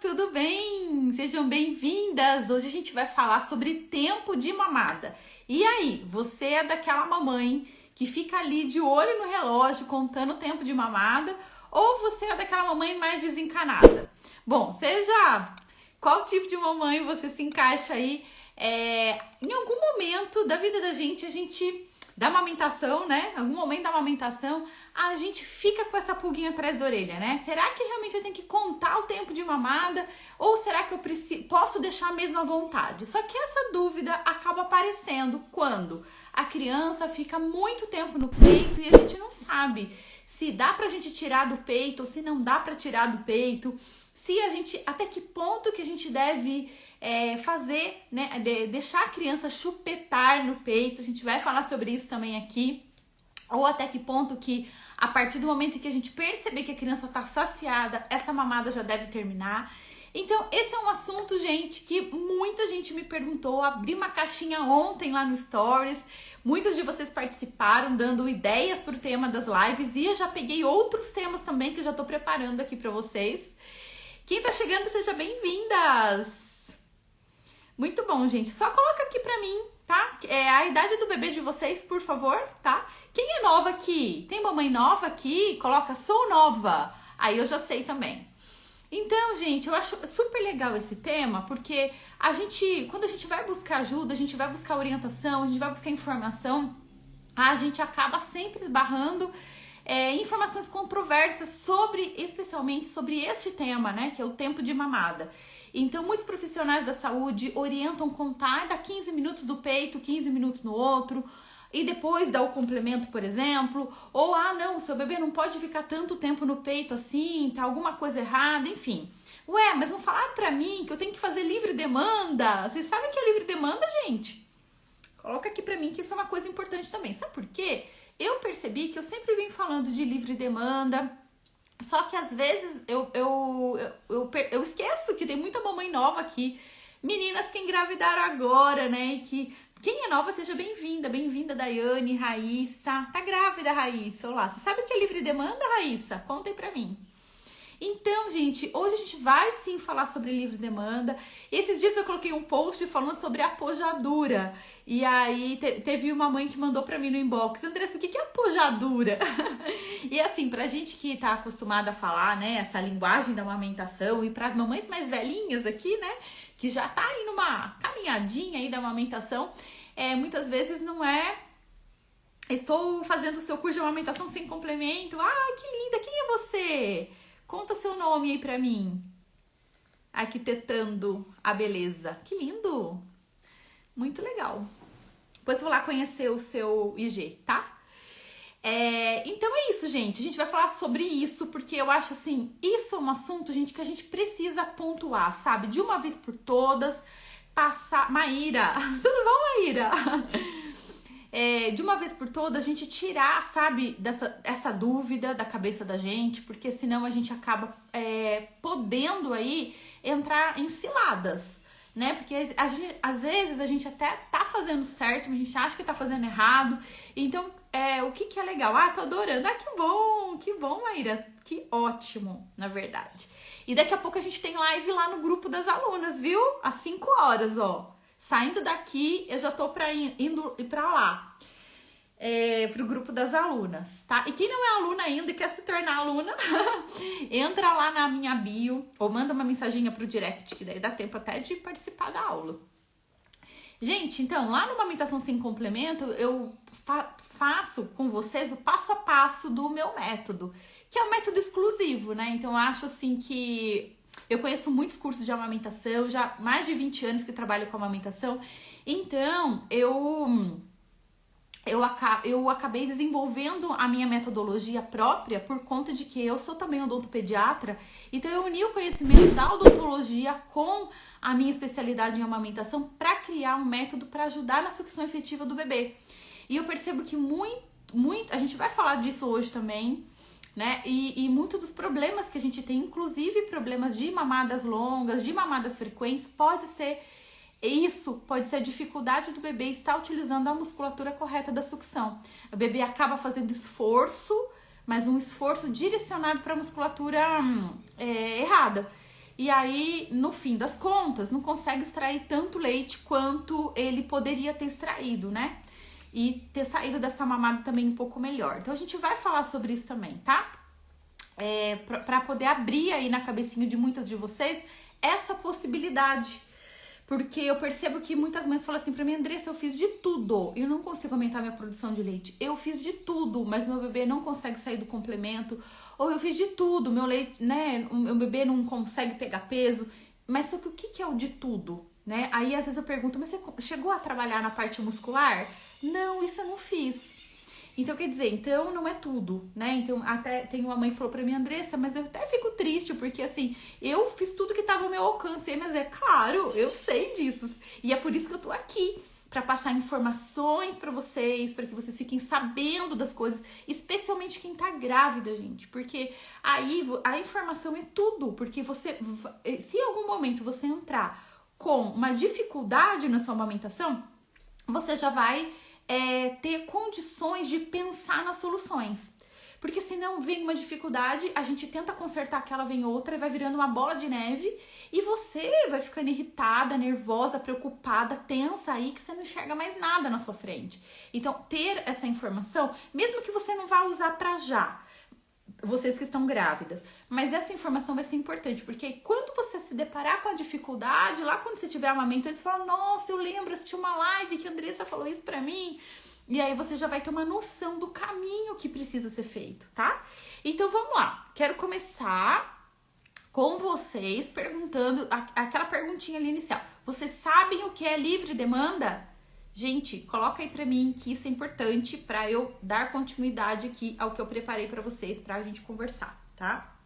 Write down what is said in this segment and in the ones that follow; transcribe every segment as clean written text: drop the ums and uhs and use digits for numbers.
tudo bem? Sejam bem-vindas! Hoje a gente vai falar sobre tempo de mamada. E aí, você é daquela mamãe que fica ali de olho no relógio contando o tempo de mamada ou você é daquela mamãe mais desencanada? Bom, seja qual tipo de mamãe você se encaixa aí, em algum momento da vida da gente da amamentação, né? Algum momento da amamentação, a gente fica com essa pulguinha atrás da orelha, né? Será que realmente eu tenho que contar o tempo de mamada? Ou será que eu posso deixar mesmo à vontade? Só que essa dúvida acaba aparecendo quando a criança fica muito tempo no peito e a gente não sabe se dá pra gente tirar do peito ou se não dá pra tirar do peito, até que ponto que a gente deve fazer, né, deixar a criança chupetar no peito. A gente vai falar sobre isso também aqui. Ou até que ponto que, a partir do momento em que a gente perceber que a criança está saciada, essa mamada já deve terminar. Então, esse é um assunto, gente, que muita gente me perguntou. Abri uma caixinha ontem lá no Stories. Muitos de vocês participaram, dando ideias para o tema das lives. E eu já peguei outros temas também que eu já estou preparando aqui para vocês. Quem tá chegando, seja bem-vindas! Muito bom, gente. Só coloca aqui pra mim, tá? A idade do bebê de vocês, por favor, tá? Quem é nova aqui? Tem mamãe nova aqui? Coloca sou nova. Aí eu já sei também. Então, gente, eu acho super legal esse tema, porque quando a gente vai buscar ajuda, a gente vai buscar orientação, a gente vai buscar informação, a gente acaba sempre esbarrando informações controversas especialmente sobre este tema, né? Que é o tempo de mamada. Então, muitos profissionais da saúde orientam contar, dar 15 minutos do peito, 15 minutos no outro, e depois dar o complemento, por exemplo. Ou, não, seu bebê não pode ficar tanto tempo no peito assim, tá alguma coisa errada, enfim. Ué, mas vão falar pra mim que eu tenho que fazer livre demanda? Vocês sabem o que é livre demanda, gente? Coloca aqui pra mim que isso é uma coisa importante também. Sabe por quê? Eu percebi que eu sempre venho falando de livre demanda, só que às vezes eu esqueço que tem muita mamãe nova aqui, meninas que engravidaram agora, né? E que quem é nova, seja bem-vinda. Bem-vinda, Daiane, Raíssa. Tá grávida, Raíssa? Olá, você sabe o que é livre demanda, Raíssa? Conta aí pra mim. Então, gente, hoje a gente vai sim falar sobre livre demanda. Esses dias eu coloquei um post falando sobre apojadura. E aí teve uma mãe que mandou pra mim no inbox: Andressa, o que é apojadura? E assim, pra gente que tá acostumada a falar, né, essa linguagem da amamentação, e pras mamães mais velhinhas aqui, né, que já tá aí numa caminhadinha aí da amamentação, muitas vezes não é: estou fazendo o seu curso de amamentação sem complemento. Ah, que linda, quem é você? Conta seu nome aí pra mim. Arquitetando a beleza. Que lindo! Muito legal. Depois eu vou lá conhecer o seu IG, tá? Então é isso, gente. A gente vai falar sobre isso, porque eu acho assim, isso é um assunto, gente, que a gente precisa pontuar, sabe? De uma vez por todas, passar... Maíra! Tudo bom, Maíra? De uma vez por todas, a gente tirar, sabe, essa dúvida da cabeça da gente, porque senão a gente acaba podendo aí entrar em ciladas, né? Porque às vezes a gente até tá fazendo certo, mas a gente acha que tá fazendo errado. Então, o que é legal? Tô adorando. Que bom, Maíra. Que ótimo, na verdade. E daqui a pouco a gente tem live lá no grupo das alunas, viu? Às 5 horas, ó. Saindo daqui, eu já tô indo pra lá, pro grupo das alunas, tá? E quem não é aluna ainda e quer se tornar aluna, entra lá na minha bio ou manda uma mensaginha pro direct, que daí dá tempo até de participar da aula. Gente, então, lá no Amamentação Sem Complemento, eu faço com vocês o passo a passo do meu método, que é um método exclusivo, né? Então, eu acho assim que... Eu conheço muitos cursos de amamentação, já mais de 20 anos que trabalho com amamentação. Então, eu acabei desenvolvendo a minha metodologia própria por conta de que eu sou também odontopediatra. Então, eu uni o conhecimento da odontologia com a minha especialidade em amamentação para criar um método para ajudar na sucção efetiva do bebê. E eu percebo que a gente vai falar disso hoje também, né? E muitos dos problemas que a gente tem, inclusive problemas de mamadas longas, de mamadas frequentes, pode ser a dificuldade do bebê estar utilizando a musculatura correta da sucção. O bebê acaba fazendo esforço, mas um esforço direcionado para a musculatura errada. E aí, no fim das contas, não consegue extrair tanto leite quanto ele poderia ter extraído, né? E ter saído dessa mamada também um pouco melhor. Então a gente vai falar sobre isso também, tá? Pra poder abrir aí na cabecinha de muitas de vocês essa possibilidade. Porque eu percebo que muitas mães falam assim pra mim: Andressa, eu fiz de tudo, eu não consigo aumentar minha produção de leite. Eu fiz de tudo, mas meu bebê não consegue sair do complemento. Ou eu fiz de tudo, meu leite, né, o meu bebê não consegue pegar peso. Mas só que o que é o de tudo, né? Aí às vezes eu pergunto: mas você chegou a trabalhar na parte muscular? Não, isso eu não fiz. Então, quer dizer, então não é tudo, né? Então, até tem uma mãe que falou pra mim: Andressa, mas eu até fico triste, porque assim, eu fiz tudo que tava ao meu alcance, mas é claro, eu sei disso. E é por isso que eu tô aqui, pra passar informações pra vocês, pra que vocês fiquem sabendo das coisas, especialmente quem tá grávida, gente, porque aí a informação é tudo, porque você, se em algum momento você entrar com uma dificuldade na sua amamentação, você já vai ter condições de pensar nas soluções. Porque senão vem uma dificuldade, a gente tenta consertar aquela, vem outra, e vai virando uma bola de neve, e você vai ficando irritada, nervosa, preocupada, tensa aí, que você não enxerga mais nada na sua frente. Então, ter essa informação, mesmo que você não vá usar pra já, vocês que estão grávidas, mas essa informação vai ser importante, porque quando você se deparar com a dificuldade, lá quando você tiver amamentando, você fala: nossa, eu lembro, assisti uma live que a Andressa falou isso pra mim, e aí você já vai ter uma noção do caminho que precisa ser feito, tá? Então vamos lá, quero começar com vocês perguntando aquela perguntinha ali inicial: vocês sabem o que é livre demanda? Gente, coloca aí pra mim que isso é importante pra eu dar continuidade aqui ao que eu preparei pra vocês pra gente conversar, tá?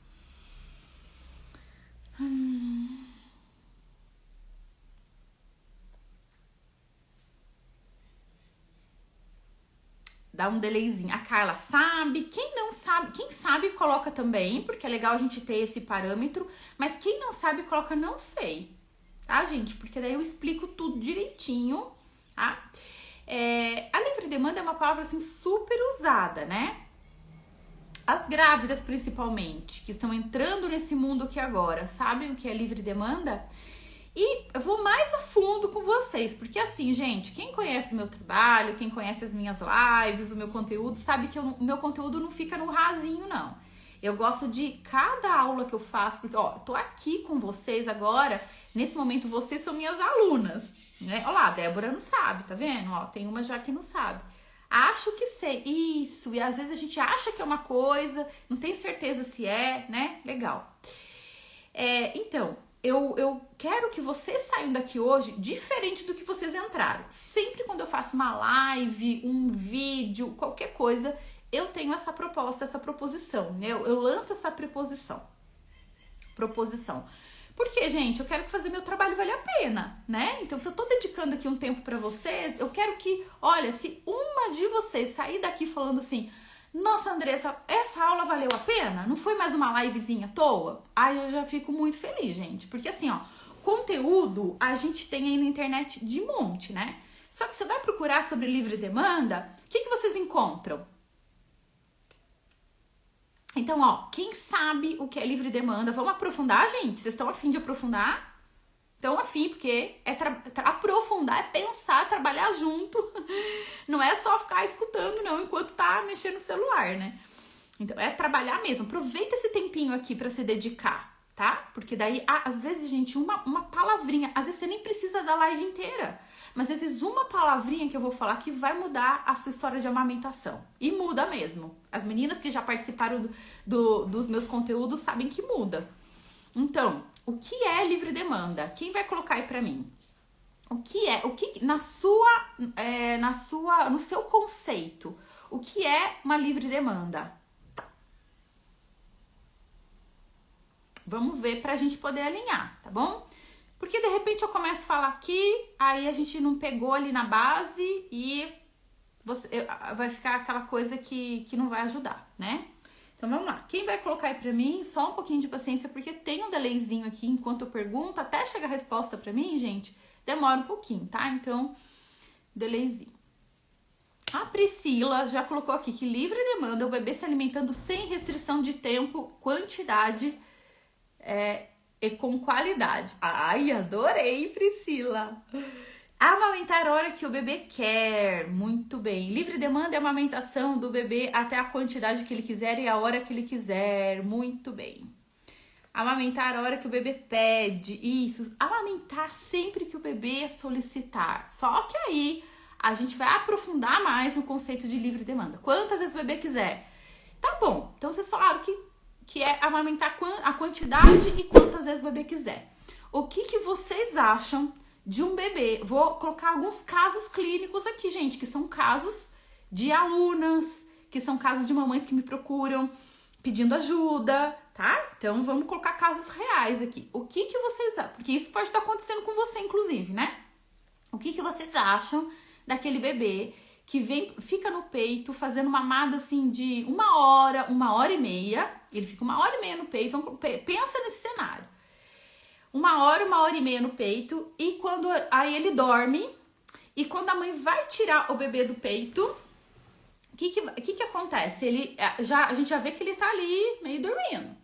Dá um delayzinho. A Carla sabe. Quem não sabe, quem sabe coloca também, porque é legal a gente ter esse parâmetro. Mas quem não sabe coloca não sei, tá, gente? Porque daí eu explico tudo direitinho, tá? A livre demanda é uma palavra assim super usada, né? As grávidas principalmente, que estão entrando nesse mundo aqui agora, sabem o que é livre demanda? E eu vou mais a fundo com vocês, porque assim, gente, quem conhece meu trabalho, quem conhece as minhas lives, o meu conteúdo, sabe que o meu conteúdo não fica no rasinho, não. Eu gosto de cada aula que eu faço, porque, ó, eu tô aqui com vocês agora, nesse momento vocês são minhas alunas, né? Olha lá, a Débora não sabe, tá vendo? Ó, tem uma já que não sabe. Acho que sei, isso, e às vezes a gente acha que é uma coisa, não tem certeza se é, né? Legal. Então, eu quero que vocês saiam daqui hoje diferente do que vocês entraram. Sempre quando eu faço uma live, um vídeo, qualquer coisa, eu tenho essa proposta, essa proposição, né? Eu lanço essa proposição. Porque, gente, eu quero fazer meu trabalho valer a pena, né? Então, se eu tô dedicando aqui um tempo pra vocês, eu quero que, olha, se uma de vocês sair daqui falando assim: nossa, Andressa, essa aula valeu a pena? Não foi mais uma livezinha à toa? Aí eu já fico muito feliz, gente. Porque assim, ó, conteúdo a gente tem aí na internet de monte, né? Só que você vai procurar sobre livre demanda, o que vocês encontram? Então, ó, quem sabe o que é livre demanda? Vamos aprofundar, gente? Vocês estão afim de aprofundar? Estão afim, porque aprofundar, é pensar, trabalhar junto. Não é só ficar escutando, não, enquanto tá mexendo no celular, né? Então, é trabalhar mesmo. Aproveita esse tempinho aqui pra se dedicar, tá? Porque daí, às vezes, gente, uma palavrinha, às vezes você nem precisa da live inteira, mas às vezes uma palavrinha que eu vou falar que vai mudar a sua história de amamentação. E muda mesmo. As meninas que já participaram dos meus conteúdos sabem que muda. Então, o que é livre demanda? Quem vai colocar aí pra mim? O que no seu conceito, o que é uma livre demanda? Vamos ver pra gente poder alinhar, tá bom? Porque de repente eu começo a falar aqui, aí a gente não pegou ali na base e vai ficar aquela coisa que não vai ajudar, né? Então vamos lá. Quem vai colocar aí pra mim? Só um pouquinho de paciência, porque tem um delayzinho aqui enquanto eu pergunto. Até chegar a resposta pra mim, gente, demora um pouquinho, tá? Então, delayzinho. A Priscila já colocou aqui que livre demanda é o bebê se alimentando sem restrição de tempo, quantidade e com qualidade. Ai, adorei, Priscila! Amamentar a hora que o bebê quer. Muito bem. Livre demanda é a amamentação do bebê até a quantidade que ele quiser e a hora que ele quiser. Muito bem. Amamentar a hora que o bebê pede. Isso. Amamentar sempre que o bebê solicitar. Só que aí a gente vai aprofundar mais no conceito de livre demanda. Quantas vezes o bebê quiser. Tá bom. Então vocês falaram que é amamentar a quantidade e quantas vezes o bebê quiser. O que vocês acham de um bebê? Vou colocar alguns casos clínicos aqui, gente, que são casos de alunas, que são casos de mamães que me procuram pedindo ajuda, tá? Então vamos colocar casos reais aqui. O que vocês acham? Porque isso pode estar acontecendo com você, inclusive, né? O que vocês acham daquele bebê que fica no peito fazendo mamada assim de 1 hora e meia? Ele fica 1 hora e meia no peito. Então, pensa nesse cenário. 1 hora e meia no peito, e aí ele dorme, e quando a mãe vai tirar o bebê do peito, o que acontece? A gente já vê que ele tá ali meio dormindo.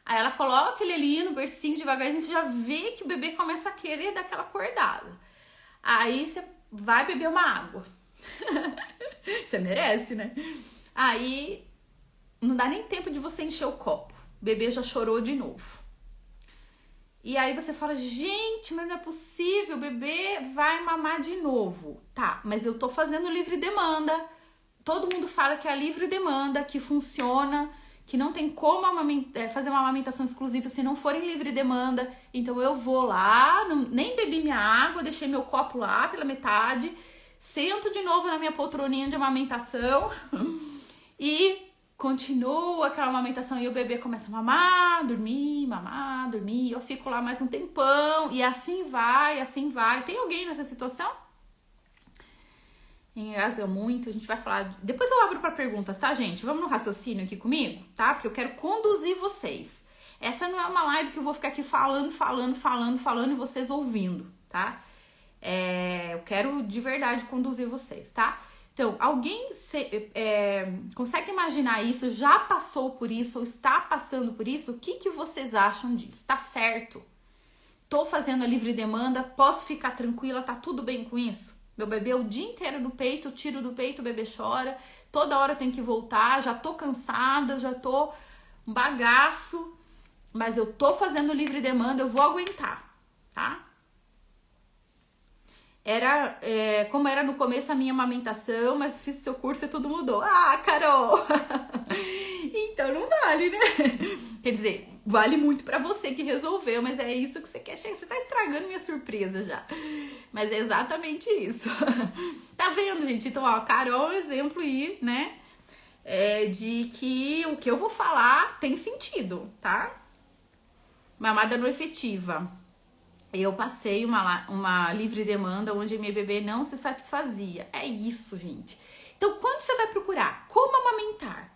Aí ela coloca ele ali no bercinho devagarzinho, você já vê que o bebê começa a querer dar aquela acordada. Aí você vai beber uma água. Você merece, né? Aí não dá nem tempo de você encher o copo. O bebê já chorou de novo. E aí você fala, gente, mas não é possível, o bebê vai mamar de novo. Tá, mas eu tô fazendo livre demanda. Todo mundo fala que é a livre demanda, que funciona, que não tem como fazer uma amamentação exclusiva se não for em livre demanda. Então eu vou lá, nem bebi minha água, deixei meu copo lá pela metade, sento de novo na minha poltroninha de amamentação e continua aquela amamentação e o bebê começa a mamar, dormir, eu fico lá mais um tempão e assim vai. Tem alguém nessa situação? Engasga muito, a gente vai falar, depois eu abro para perguntas, tá, gente? Vamos no raciocínio aqui comigo, tá? Porque eu quero conduzir vocês. Essa não é uma live que eu vou ficar aqui falando e vocês ouvindo, tá? Eu quero de verdade conduzir vocês, tá? Então, alguém consegue imaginar isso? Já passou por isso ou está passando por isso? O que vocês acham disso? Tá certo? Tô fazendo a livre demanda, posso ficar tranquila, tá tudo bem com isso? Meu bebê o dia inteiro no peito, eu tiro do peito, o bebê chora, toda hora tem que voltar, já tô cansada, já tô um bagaço, mas eu tô fazendo livre demanda, eu vou aguentar, tá? Como era no começo a minha amamentação, mas fiz seu curso e tudo mudou. Ah, Carol! Então não vale, né? Quer dizer, vale muito pra você que resolveu, mas é isso que você quer chegar. Você tá estragando minha surpresa já. Mas é exatamente isso. Tá vendo, gente? Então, ó, Carol é um exemplo aí, né? De que o que eu vou falar tem sentido, tá? Mamada não efetiva. Eu passei uma livre demanda onde minha bebê não se satisfazia. É isso, gente. Então, quando você vai procurar como amamentar,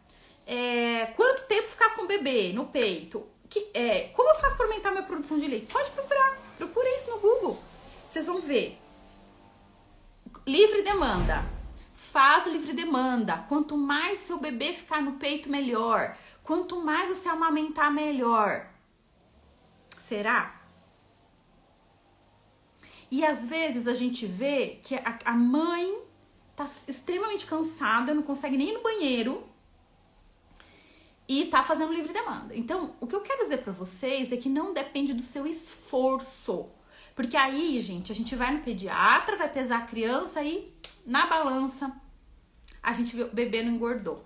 quanto tempo ficar com o bebê no peito, como eu faço para aumentar minha produção de leite? Pode procurar. Procura isso no Google. Vocês vão ver. Livre demanda. Faz livre demanda. Quanto mais seu bebê ficar no peito, melhor. Quanto mais você amamentar, melhor. Será? E às vezes a gente vê que a mãe tá extremamente cansada, não consegue nem ir no banheiro e tá fazendo livre demanda. Então, o que eu quero dizer pra vocês é que não depende do seu esforço. Porque aí, gente, a gente vai no pediatra, vai pesar a criança e na balança a gente vê o bebê não engordou.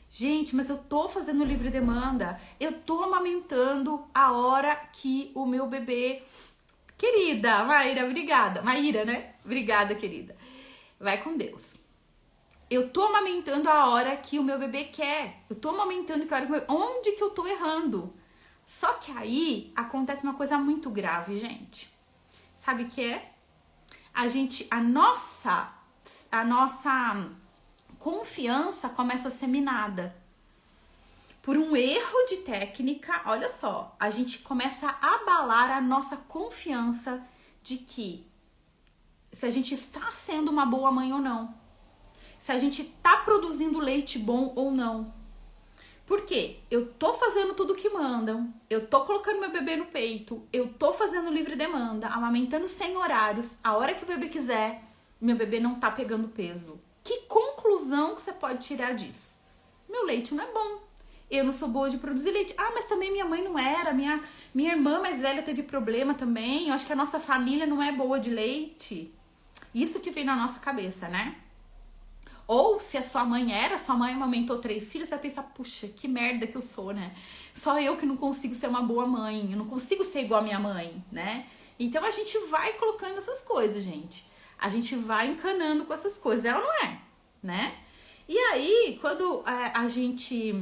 Gente, mas eu tô fazendo livre demanda, eu tô amamentando a hora que o meu bebê... Querida, Maíra, obrigada. Maíra, né? Obrigada, querida. Vai com Deus. Eu tô amamentando a hora que o meu bebê quer. Eu tô amamentando que a hora que onde que eu tô errando? Só que aí acontece uma coisa muito grave, gente. Sabe o que é? A nossa confiança começa a ser minada. Por um erro de técnica, olha só, a gente começa a abalar a nossa confiança de que se a gente está sendo uma boa mãe ou não, se a gente está produzindo leite bom ou não. Por quê? Eu tô fazendo tudo o que mandam, eu tô colocando meu bebê no peito, eu tô fazendo livre demanda, amamentando sem horários, a hora que o bebê quiser, meu bebê não tá pegando peso. Que conclusão que você pode tirar disso? Meu leite não é bom. Eu não sou boa de produzir leite. Ah, mas também minha mãe não era, minha irmã mais velha teve problema também, eu acho que a nossa família não é boa de leite. Isso que vem na nossa cabeça, né? Ou se a sua mãe amamentou 3 filhos, você vai pensar, puxa, que merda que eu sou, né? Só eu que não consigo ser uma boa mãe, eu não consigo ser igual a minha mãe, né? Então a gente vai colocando essas coisas, gente. A gente vai encanando com essas coisas, ela não é, né? E aí, quando a gente...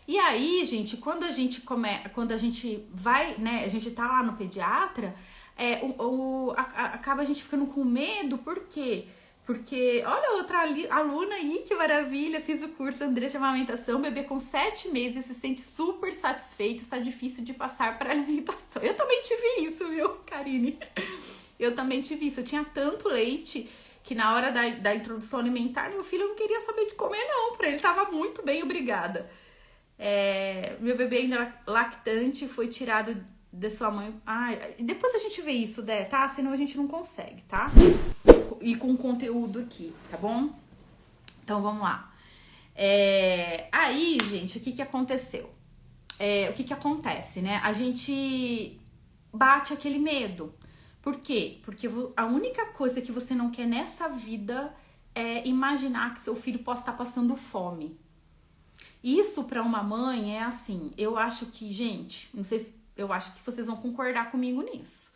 E aí, gente, quando a gente vai, né, a gente tá lá no pediatra, acaba a gente ficando com medo, por quê? Porque, olha outra aluna aí, que maravilha, fiz o curso Andressa de amamentação, bebê com 7 meses, se sente super satisfeito, está difícil de passar para alimentação. Eu também tive isso, viu, Karine? Eu também tive isso, eu tinha tanto leite que na hora da introdução alimentar, meu filho não queria saber de comer não, para ele tava muito bem, obrigada. Meu bebê ainda era lactante, foi tirado da sua mãe. Depois a gente vê isso, tá? Senão a gente não consegue, tá? E com conteúdo aqui, tá bom? Então vamos lá. Aí, gente, o que aconteceu? O que acontece, né? A gente bate aquele medo. Por quê? Porque a única coisa que você não quer nessa vida é imaginar que seu filho possa estar passando fome. Isso para uma mãe é assim, eu acho que, gente, não sei se, eu acho que vocês vão concordar comigo nisso.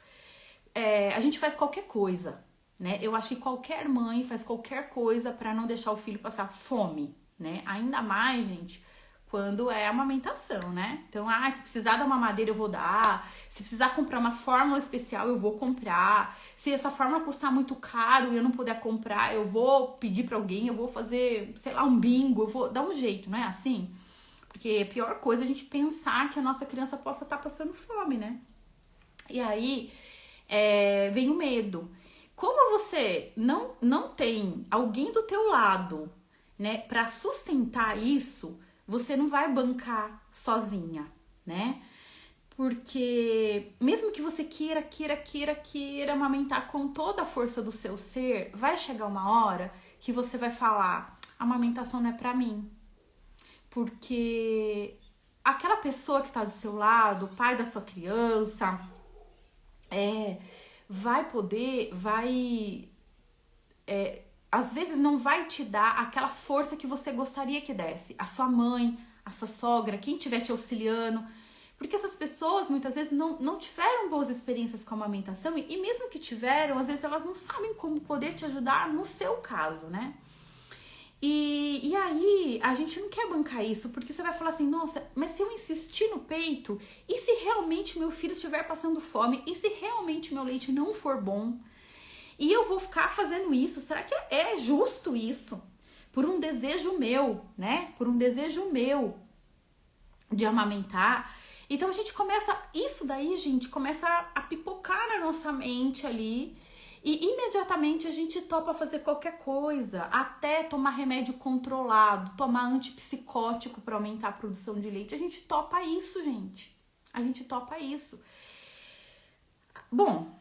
A gente faz qualquer coisa, né? Eu acho que qualquer mãe faz qualquer coisa para não deixar o filho passar fome, né? Ainda mais, gente, quando é amamentação, né? Então, se precisar da mamadeira eu vou dar, se precisar comprar uma fórmula especial eu vou comprar, se essa fórmula custar muito caro e eu não puder comprar, eu vou pedir pra alguém, eu vou fazer, sei lá, um bingo, eu vou dar um jeito, não é assim? Porque a pior coisa é a gente pensar que a nossa criança possa estar passando fome, né? E aí, vem o medo. Como você não tem alguém do teu lado, né, pra sustentar isso, você não vai bancar sozinha, né? Porque mesmo que você queira amamentar com toda a força do seu ser, vai chegar uma hora que você vai falar, a amamentação não é pra mim. Porque aquela pessoa que tá do seu lado, o pai da sua criança, às vezes não vai te dar aquela força que você gostaria que desse. A sua mãe, a sua sogra, quem estiver te auxiliando. Porque essas pessoas muitas vezes não tiveram boas experiências com a amamentação e mesmo que tiveram, às vezes elas não sabem como poder te ajudar no seu caso, né? E aí a gente não quer bancar isso, porque você vai falar assim, nossa, mas se eu insistir no peito, e se realmente meu filho estiver passando fome, e se realmente meu leite não for bom? E eu vou ficar fazendo isso, será que é justo isso? Por um desejo meu, né? Por um desejo meu de amamentar. Então a gente começa, isso daí, gente, começa a pipocar na nossa mente ali. E imediatamente a gente topa fazer qualquer coisa, até tomar remédio controlado, tomar antipsicótico para aumentar a produção de leite. A gente topa isso, gente. A gente topa isso. Bom,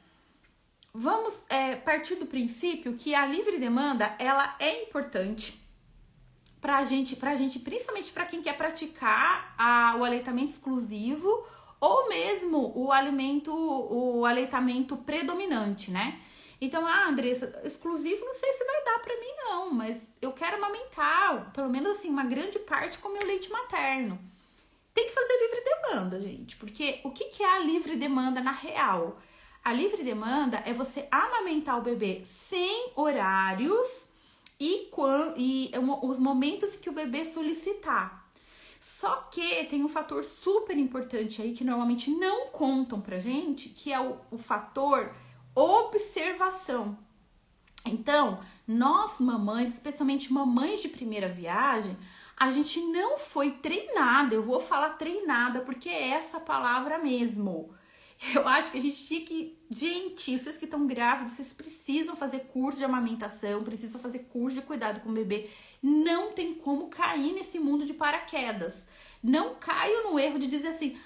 vamos partir do princípio que a livre demanda, ela é importante pra gente, principalmente para quem quer praticar o aleitamento exclusivo ou mesmo o aleitamento predominante, né? Então, Andressa, exclusivo não sei se vai dar pra mim não, mas eu quero amamentar, pelo menos assim, uma grande parte com meu leite materno. Tem que fazer livre demanda, gente, porque o que é a livre demanda na real? A livre demanda é você amamentar o bebê sem horários e os momentos que o bebê solicitar. Só que tem um fator super importante aí que normalmente não contam pra gente, que é o fator observação. Então, nós mamães, especialmente mamães de primeira viagem, a gente não foi treinada, eu vou falar treinada porque é essa palavra mesmo. Eu acho que a gente tinha que... Gente, vocês que estão grávidos, vocês precisam fazer curso de amamentação, precisam fazer curso de cuidado com o bebê. Não tem como cair nesse mundo de paraquedas. Não caio no erro de dizer assim,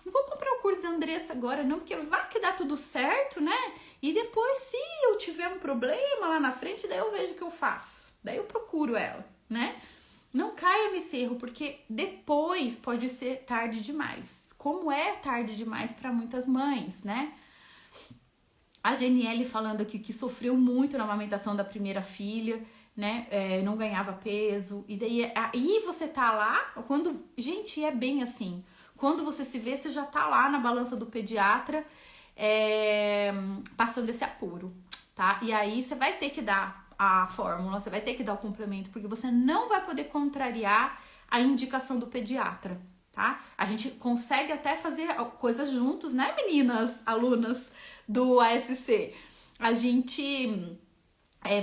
não vou comprar o curso da Andressa agora não, porque vai que dá tudo certo, né? E depois, se eu tiver um problema lá na frente, daí eu vejo o que eu faço. Daí eu procuro ela, né? Não caia nesse erro, porque depois pode ser tarde demais. Como é tarde demais para muitas mães, né? A Geniele falando aqui que sofreu muito na amamentação da primeira filha, né? Não ganhava peso. E daí aí você tá lá, quando... Gente, é bem assim. Quando você se vê, você já tá lá na balança do pediatra, passando esse apuro, tá? E aí você vai ter que dar a fórmula, você vai ter que dar o complemento, porque você não vai poder contrariar a indicação do pediatra, tá? A gente consegue até fazer coisas juntos, né, meninas, alunas do ASC? A gente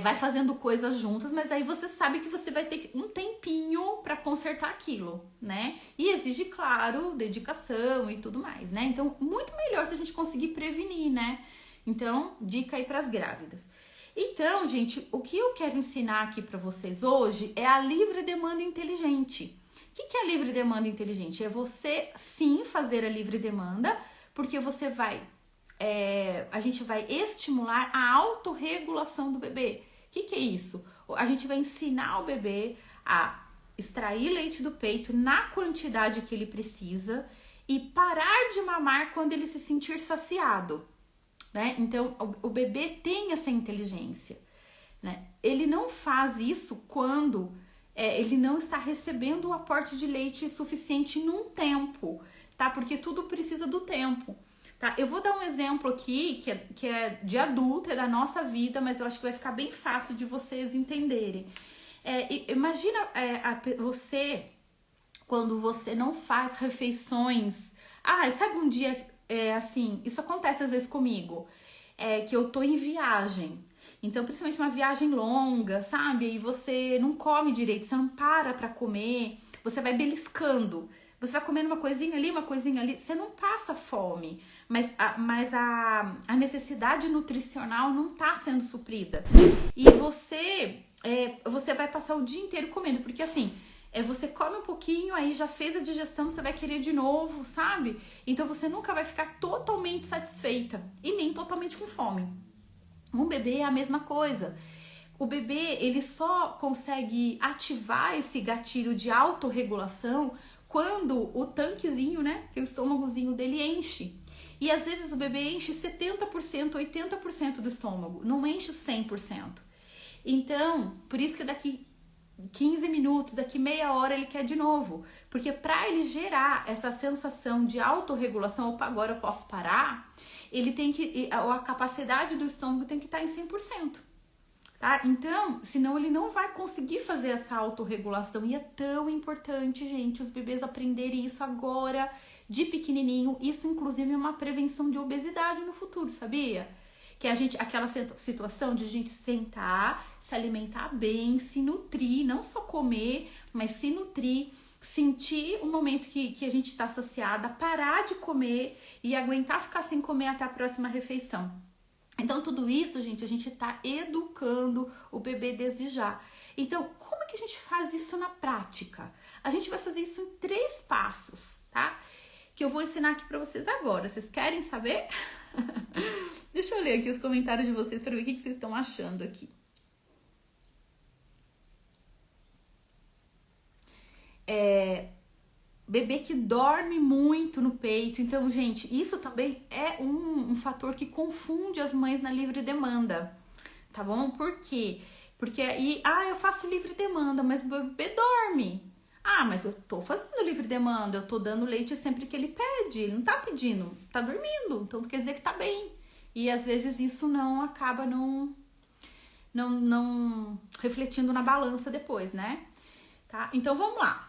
vai fazendo coisas juntas, mas aí você sabe que você vai ter um tempinho para consertar aquilo, né? E exige, claro, dedicação e tudo mais, né? Então, muito melhor se a gente conseguir prevenir, né? Então, dica aí para as grávidas. Então, gente, o que eu quero ensinar aqui para vocês hoje é a livre demanda inteligente. O que é a livre demanda inteligente? É você, sim, fazer a livre demanda, porque você vai... a gente vai estimular a autorregulação do bebê. O que é isso? A gente vai ensinar o bebê a extrair leite do peito na quantidade que ele precisa e parar de mamar quando ele se sentir saciado, né? Então, o bebê tem essa inteligência, né? Ele não faz isso quando ele não está recebendo o aporte de leite suficiente num tempo, tá? Porque tudo precisa do tempo. Tá, eu vou dar um exemplo aqui que é de adulto, é da nossa vida, mas eu acho que vai ficar bem fácil de vocês entenderem. Imagina você, quando você não faz refeições. Sabe um dia, assim, isso acontece às vezes comigo, que eu tô em viagem. Então, principalmente uma viagem longa, sabe? E você não come direito, você não para comer, você vai beliscando. Você vai comendo uma coisinha ali, você não passa fome, mas a necessidade nutricional não tá sendo suprida. E você vai passar o dia inteiro comendo, porque assim, você come um pouquinho, aí já fez a digestão, você vai querer de novo, sabe? Então você nunca vai ficar totalmente satisfeita e nem totalmente com fome. Um bebê é a mesma coisa. O bebê, ele só consegue ativar esse gatilho de autorregulação quando o tanquezinho, né, que o estômagozinho dele enche. E às vezes o bebê enche 70%, 80% do estômago, não enche 100%. Então, por isso que daqui 15 minutos, daqui meia hora ele quer de novo. Porque para ele gerar essa sensação de autorregulação, opa, agora eu posso parar, ele tem que, a capacidade do estômago tem que estar em 100%. Tá? Então, senão ele não vai conseguir fazer essa autorregulação. E é tão importante, gente, os bebês aprenderem isso agora, de pequenininho. Isso, inclusive, é uma prevenção de obesidade no futuro, sabia? Que aquela situação de a gente sentar, se alimentar bem, se nutrir, não só comer, mas se nutrir, sentir o momento que a gente tá saciada, parar de comer e aguentar ficar sem comer até a próxima refeição. Então, tudo isso, gente, a gente tá educando o bebê desde já. Então, como é que a gente faz isso na prática? A gente vai fazer isso em 3 passos, tá? Que eu vou ensinar aqui pra vocês agora. Vocês querem saber? Deixa eu ler aqui os comentários de vocês pra ver o que vocês estão achando aqui. Bebê que dorme muito no peito. Então, gente, isso também é um fator que confunde as mães na livre demanda, tá bom? Por quê? Porque aí, eu faço livre demanda, mas o bebê dorme. Mas eu tô fazendo livre demanda, eu tô dando leite sempre que ele pede. Ele não tá pedindo, tá dormindo. Então, quer dizer que tá bem. E, às vezes, isso não acaba não refletindo na balança depois, né? Tá? Então, vamos lá.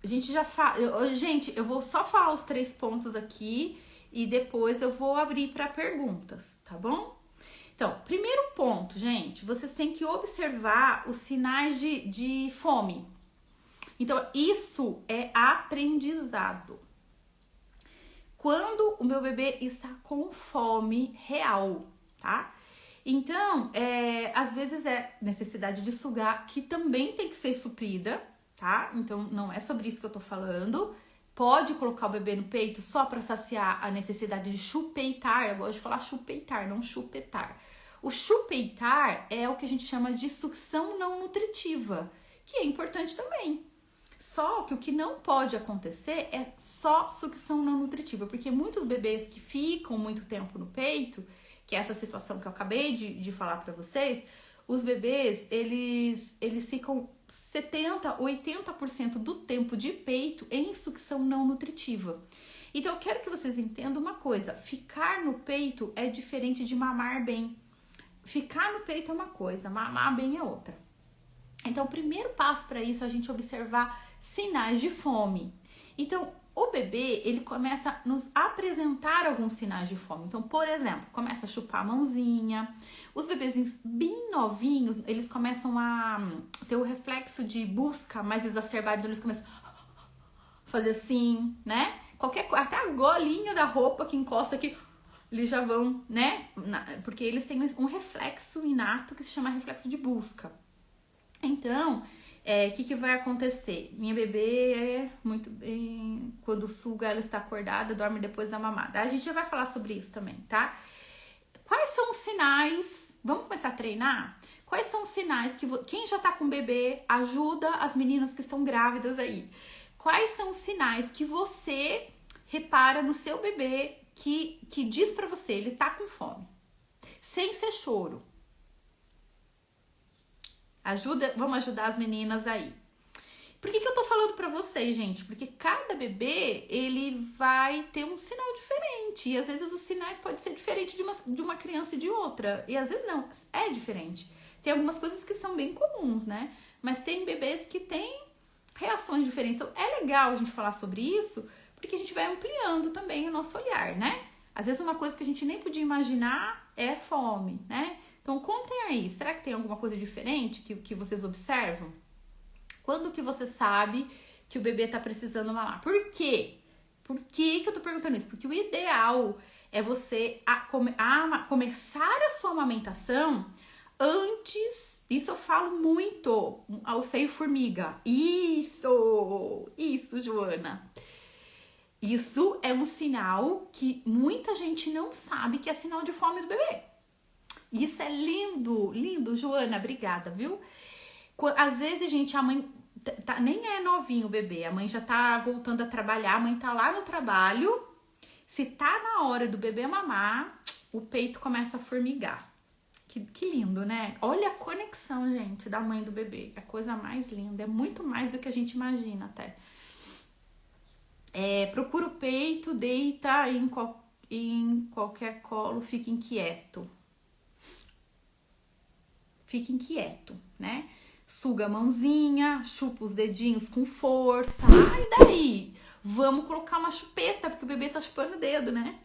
A gente já fala. Gente, eu vou só falar os 3 pontos aqui e depois eu vou abrir para perguntas, tá bom? Então, primeiro ponto, gente, vocês têm que observar os sinais de fome. Então, isso é aprendizado. Quando o meu bebê está com fome real, tá? Então, às vezes é necessidade de sugar, que também tem que ser suprida, tá? Então, não é sobre isso que eu tô falando. Pode colocar o bebê no peito só para saciar a necessidade de chupeitar. Eu gosto de falar chupeitar, não chupetar. O chupeitar é o que a gente chama de sucção não nutritiva, que é importante também. Só que o que não pode acontecer é só sucção não nutritiva, porque muitos bebês que ficam muito tempo no peito, que é essa situação que eu acabei de falar para vocês, os bebês, eles ficam 70%, 80% do tempo de peito em sucção não nutritiva. Então, eu quero que vocês entendam uma coisa, ficar no peito é diferente de mamar bem. Ficar no peito é uma coisa, mamar bem é outra. Então, o primeiro passo para isso é a gente observar sinais de fome. Então, o bebê, ele começa a nos apresentar alguns sinais de fome. Então, por exemplo, começa a chupar a mãozinha. Os bebezinhos bem novinhos, eles começam a ter o reflexo de busca mais exacerbado. Então, eles começam a fazer assim, né? Qualquer coisa, até a golinha da roupa que encosta aqui, eles já vão, né? Porque eles têm um reflexo inato que se chama reflexo de busca. Então, o que vai acontecer? Minha bebê muito bem, quando suga, ela está acordada, dorme depois da mamada. A gente já vai falar sobre isso também, tá? Quais são os sinais? Vamos começar a treinar? Quais são os sinais que quem já tá com bebê, ajuda as meninas que estão grávidas aí? Quais são os sinais que você repara no seu bebê que diz pra você, ele tá com fome? Sem ser choro. Vamos ajudar as meninas aí. Por que eu tô falando pra vocês, gente? Porque cada bebê, ele vai ter um sinal diferente. E às vezes os sinais podem ser diferentes de uma criança e de outra. E às vezes não, é diferente. Tem algumas coisas que são bem comuns, né? Mas tem bebês que têm reações diferentes. Então, é legal a gente falar sobre isso, porque a gente vai ampliando também o nosso olhar, né? Às vezes uma coisa que a gente nem podia imaginar é fome, né? Então, contem aí, será que tem alguma coisa diferente que vocês observam? Quando que você sabe que o bebê tá precisando mamar? Por quê? Por que eu tô perguntando isso? Porque o ideal é você começar a sua amamentação antes, isso eu falo muito, ao seio formiga. Isso, Joana. Isso é um sinal que muita gente não sabe que é sinal de fome do bebê. Isso é lindo, lindo, Joana, obrigada, viu? Às vezes, gente, a mãe nem é novinho o bebê, a mãe já tá voltando a trabalhar, a mãe tá lá no trabalho, se tá na hora do bebê mamar, o peito começa a formigar. Que lindo, né? Olha a conexão, gente, da mãe do bebê, é a coisa mais linda, é muito mais do que a gente imagina até. Procura o peito, deita em qualquer colo, fique inquieto. Fique inquieto, né? Suga a mãozinha, chupa os dedinhos com força. E daí? Vamos colocar uma chupeta, porque o bebê tá chupando o dedo, né?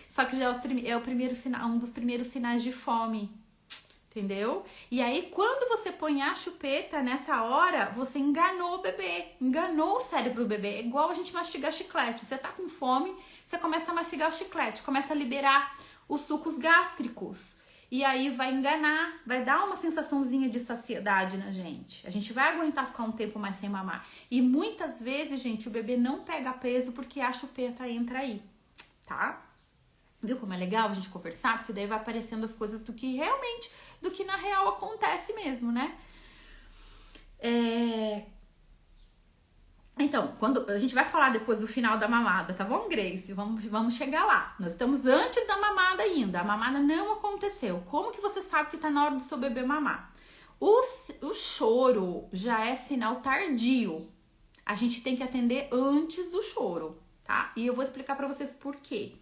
Só que já é o primeiro sinal, um dos primeiros sinais de fome. Entendeu? E aí, quando você põe a chupeta, nessa hora, você enganou o bebê. Enganou o cérebro do bebê. É igual a gente mastigar chiclete. Você tá com fome, você começa a mastigar o chiclete. Começa a liberar os sucos gástricos. E aí vai enganar, vai dar uma sensaçãozinha de saciedade na gente. A gente vai aguentar ficar um tempo mais sem mamar. E muitas vezes, gente, o bebê não pega peso porque a chupeta entra aí, tá? Viu como é legal a gente conversar? Porque daí vai aparecendo as coisas do que na real acontece mesmo, né? Então, quando a gente vai falar depois do final da mamada, tá bom, Grace? Vamos chegar lá. Nós estamos antes da mamada ainda. A mamada não aconteceu. Como que você sabe que tá na hora do seu bebê mamar? O choro já é sinal tardio. A gente tem que atender antes do choro, tá? E eu vou explicar pra vocês por quê.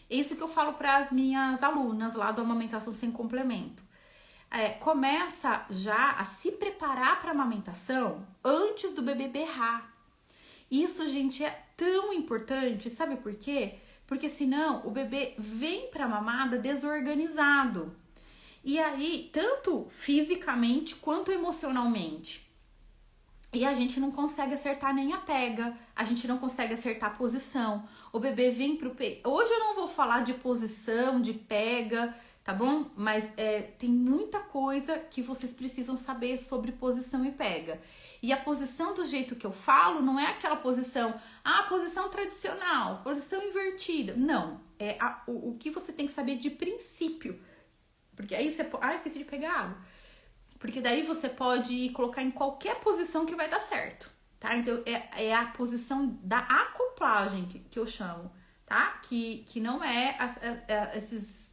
Isso que eu falo para as minhas alunas lá do Amamentação Sem Complemento. Começa já a se preparar para a amamentação antes do bebê berrar. Isso, gente, é tão importante, sabe por quê? Porque senão o bebê vem para a mamada desorganizado. E aí, tanto fisicamente quanto emocionalmente. E a gente não consegue acertar nem a pega, a gente não consegue acertar a posição. O bebê vem pro peito. Hoje eu não vou falar de posição, de pega, tá bom? Mas tem muita coisa que vocês precisam saber sobre posição e pega. E a posição do jeito que eu falo não é aquela posição, posição tradicional, posição invertida. Não, é o que você tem que saber de princípio. Porque aí você... esqueci de pegar água. Porque daí você pode colocar em qualquer posição que vai dar certo, tá? Então, é a posição da acoplagem que eu chamo, tá? Que não é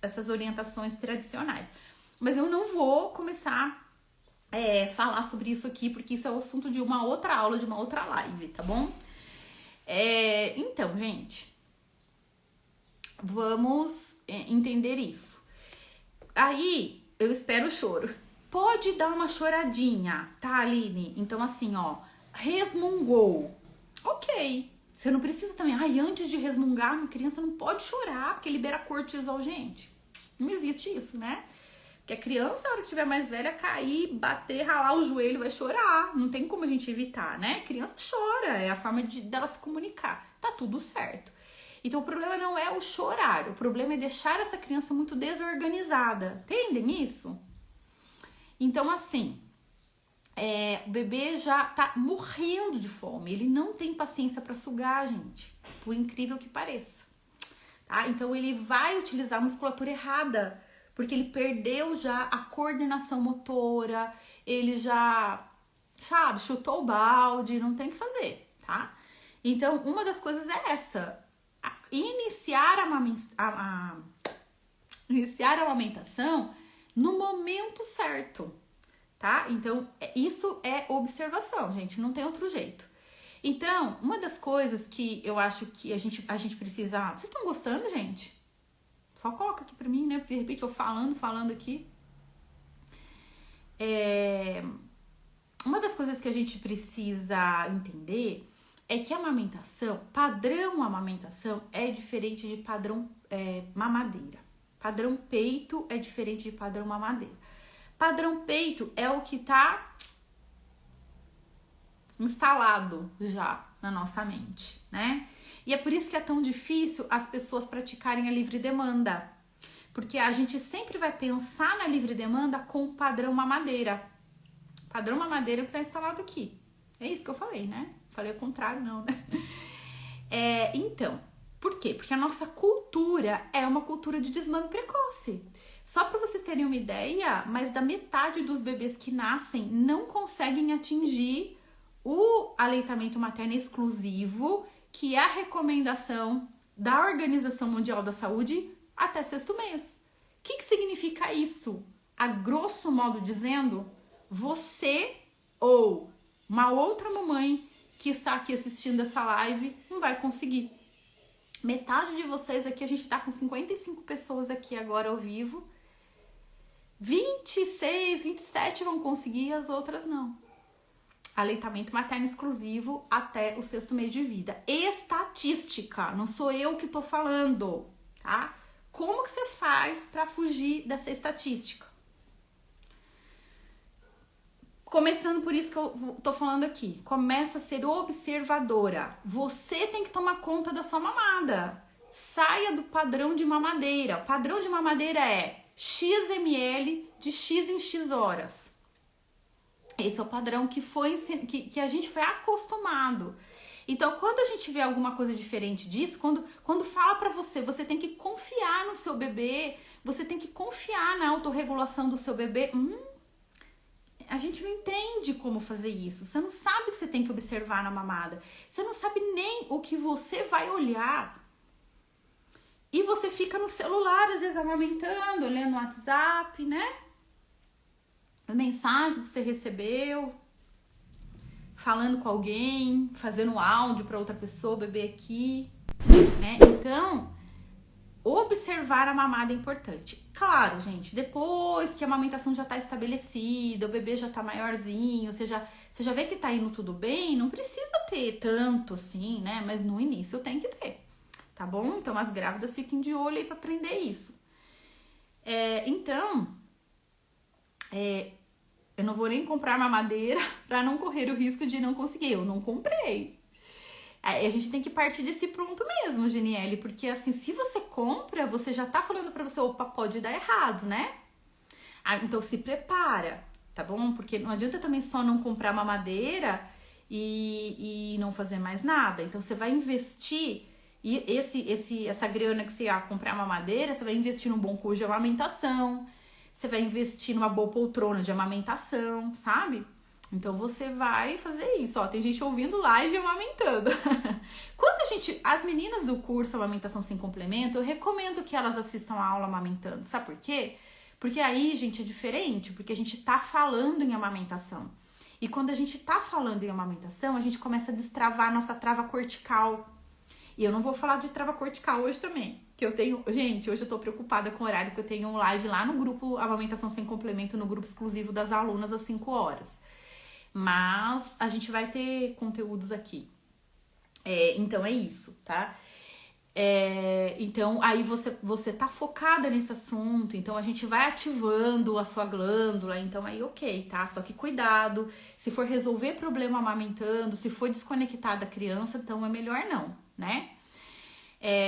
essas orientações tradicionais. Mas eu não vou começar a falar sobre isso aqui, porque isso é o assunto de uma outra aula, de uma outra live, tá bom? Então, gente, vamos entender isso. Aí, eu espero o choro. Pode dar uma choradinha, tá, Aline? Então, assim, resmungou. Ok. Você não precisa também, antes de resmungar, uma criança não pode chorar, porque libera cortisol, gente. Não existe isso, né? Porque a criança, na hora que estiver mais velha, cair, bater, ralar o joelho, vai chorar. Não tem como a gente evitar, né? A criança chora, é a forma dela se comunicar. Tá tudo certo. Então, o problema não é o chorar, o problema é deixar essa criança muito desorganizada. Entendem isso? Então, assim, o bebê já tá morrendo de fome. Ele não tem paciência para sugar, gente. Por incrível que pareça. Tá? Então, ele vai utilizar a musculatura errada. Porque ele perdeu já a coordenação motora. Ele já, chutou o balde. Não tem o que fazer, tá? Então, uma das coisas é essa. Iniciar a amamentação no momento certo, tá? Então, isso é observação, gente, não tem outro jeito. Então, uma das coisas que eu acho que a gente precisa... Vocês estão gostando, gente? Só coloca aqui pra mim, né? Porque de repente eu falando aqui. Uma das coisas que a gente precisa entender é que a amamentação, padrão amamentação, é diferente de padrão mamadeira. Padrão peito é diferente de padrão mamadeira. Padrão peito é o que tá instalado já na nossa mente, né? E é por isso que é tão difícil as pessoas praticarem a livre demanda. Porque a gente sempre vai pensar na livre demanda com o padrão mamadeira. Padrão mamadeira é o que tá instalado aqui. É isso que eu falei, né? Falei o contrário, não, né? Então... Por quê? Porque a nossa cultura é uma cultura de desmame precoce. Só para vocês terem uma ideia, mais da metade dos bebês que nascem não conseguem atingir o aleitamento materno exclusivo, que é a recomendação da Organização Mundial da Saúde, até 6º mês. O que significa isso? A grosso modo dizendo, você ou uma outra mamãe que está aqui assistindo essa live não vai conseguir. Metade de vocês aqui, a gente tá com 55 pessoas aqui agora ao vivo. 26, 27 vão conseguir, as outras não. Aleitamento materno exclusivo até o 6º mês de vida. Estatística, não sou eu que tô falando, tá? Como que você faz pra fugir dessa estatística? Começando por isso que eu tô falando aqui. Começa a ser observadora. Você tem que tomar conta da sua mamada. Saia do padrão de mamadeira. O padrão de mamadeira é X ml de X em X horas. Esse é o padrão que a gente foi acostumado. Então, quando a gente vê alguma coisa diferente disso, quando fala pra você, você tem que confiar no seu bebê, você tem que confiar na autorregulação do seu bebê. A gente não entende como fazer isso. Você não sabe o que você tem que observar na mamada. Você não sabe nem o que você vai olhar. E você fica no celular, às vezes amamentando, olhando o WhatsApp, né? As mensagens que você recebeu, falando com alguém, fazendo áudio para outra pessoa, bebê aqui, né? Então, observar a mamada é importante. Claro, gente, depois que a amamentação já tá estabelecida, o bebê já tá maiorzinho, você já vê que tá indo tudo bem, não precisa ter tanto assim, né? Mas no início tem que ter, tá bom? Então, as grávidas fiquem de olho aí pra aprender isso. eu não vou nem comprar mamadeira para não correr o risco de não conseguir. Eu não comprei. Aí a gente tem que partir desse ponto mesmo, Geniele, porque assim, se você compra, você já tá falando pra você, opa, pode dar errado, né? Então se prepara, tá bom? Porque não adianta também só não comprar mamadeira e não fazer mais nada. Então você vai investir, e essa grana que você ia comprar mamadeira, você vai investir num bom curso de amamentação, você vai investir numa boa poltrona de amamentação, sabe? Então você vai fazer isso, ó, tem gente ouvindo live amamentando. As meninas do curso Amamentação Sem Complemento, eu recomendo que elas assistam a aula amamentando, sabe por quê? Porque aí, gente, é diferente, porque a gente tá falando em amamentação. E quando a gente tá falando em amamentação, a gente começa a destravar a nossa trava cortical. E eu não vou falar de trava cortical hoje também, que eu tenho... Gente, hoje eu tô preocupada com o horário, porque eu tenho um live lá no grupo Amamentação Sem Complemento, no grupo exclusivo das alunas, às 5 horas. Mas a gente vai ter conteúdos aqui. Então é isso, tá? Então aí você tá focada nesse assunto, então a gente vai ativando a sua glândula, então aí ok, tá? Só que cuidado, se for resolver problema amamentando, se for desconectar da criança, então é melhor não, né?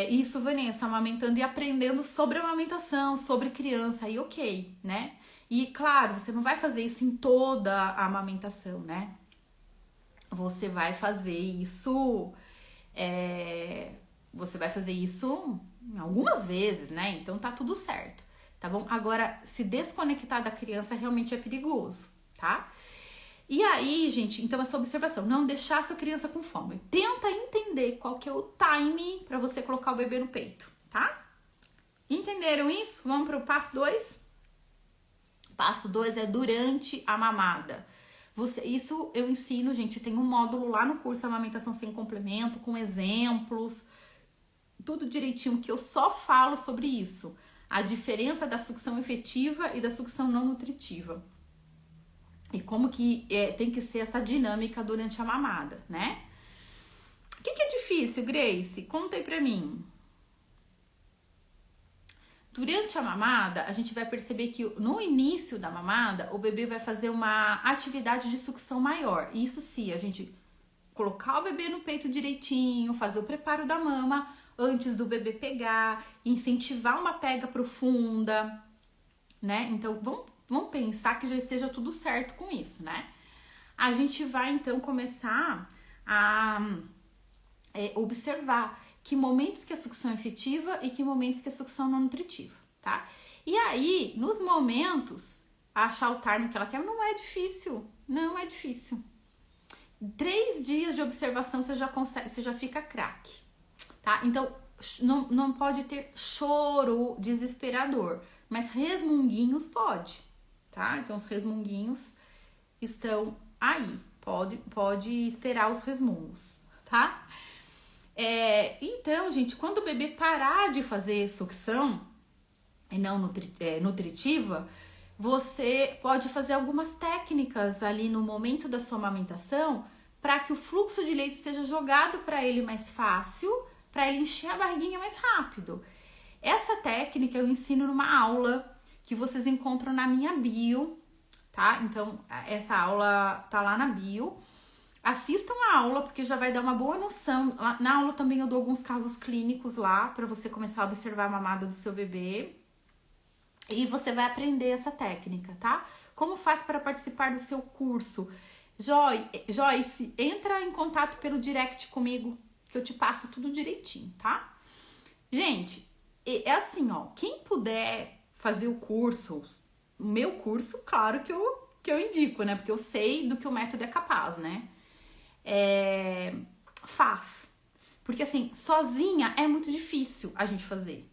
Isso, Vanessa, amamentando e aprendendo sobre amamentação, sobre criança, aí ok, né? E claro, você não vai fazer isso em toda a amamentação, né? Você vai fazer isso... Você vai fazer isso algumas vezes, né? Então tá tudo certo, tá bom? Agora, se desconectar da criança realmente é perigoso, tá? E aí, gente, então essa observação, não deixar a sua criança com fome. Tenta entender qual que é o time pra você colocar o bebê no peito, tá? Entenderam isso? Vamos pro passo 2? Passo 2 é durante a mamada. Isso eu ensino, gente, tem um módulo lá no curso Amamentação Sem Complemento, com exemplos, tudo direitinho, que eu só falo sobre isso. A diferença da sucção efetiva e da sucção não nutritiva. E como que tem que ser essa dinâmica durante a mamada, né? O que é difícil, Grace? Conta aí pra mim. Durante a mamada, a gente vai perceber que no início da mamada, o bebê vai fazer uma atividade de sucção maior. Isso sim, a gente colocar o bebê no peito direitinho, fazer o preparo da mama antes do bebê pegar, incentivar uma pega profunda, né? Então, vamos pensar que já esteja tudo certo com isso, né? A gente vai, então, começar a observar que momentos que a sucção é efetiva e que momentos que a sucção não é nutritiva, tá? E aí, nos momentos, achar o time que ela quer não é difícil, não é difícil. 3 dias de observação você já consegue, você já fica craque, tá? Então, não pode ter choro desesperador, mas resmunguinhos pode, tá? Então, os resmunguinhos estão aí, pode esperar os resmungos, tá? Então, gente, quando o bebê parar de fazer sucção e não nutritiva, você pode fazer algumas técnicas ali no momento da sua amamentação para que o fluxo de leite seja jogado para ele mais fácil, para ele encher a barriguinha mais rápido. Essa técnica eu ensino numa aula que vocês encontram na minha bio, tá? Então, essa aula tá lá na bio. Assistam a aula, porque já vai dar uma boa noção. Na aula também eu dou alguns casos clínicos lá, para você começar a observar a mamada do seu bebê. E você vai aprender essa técnica, tá? Como faz para participar do seu curso? Joyce, entra em contato pelo direct comigo, que eu te passo tudo direitinho, tá? Gente, é assim, ó. Quem puder fazer o curso, o meu curso, claro que eu indico, né? Porque eu sei do que o método é capaz, né? Faz. Porque assim, sozinha é muito difícil a gente fazer.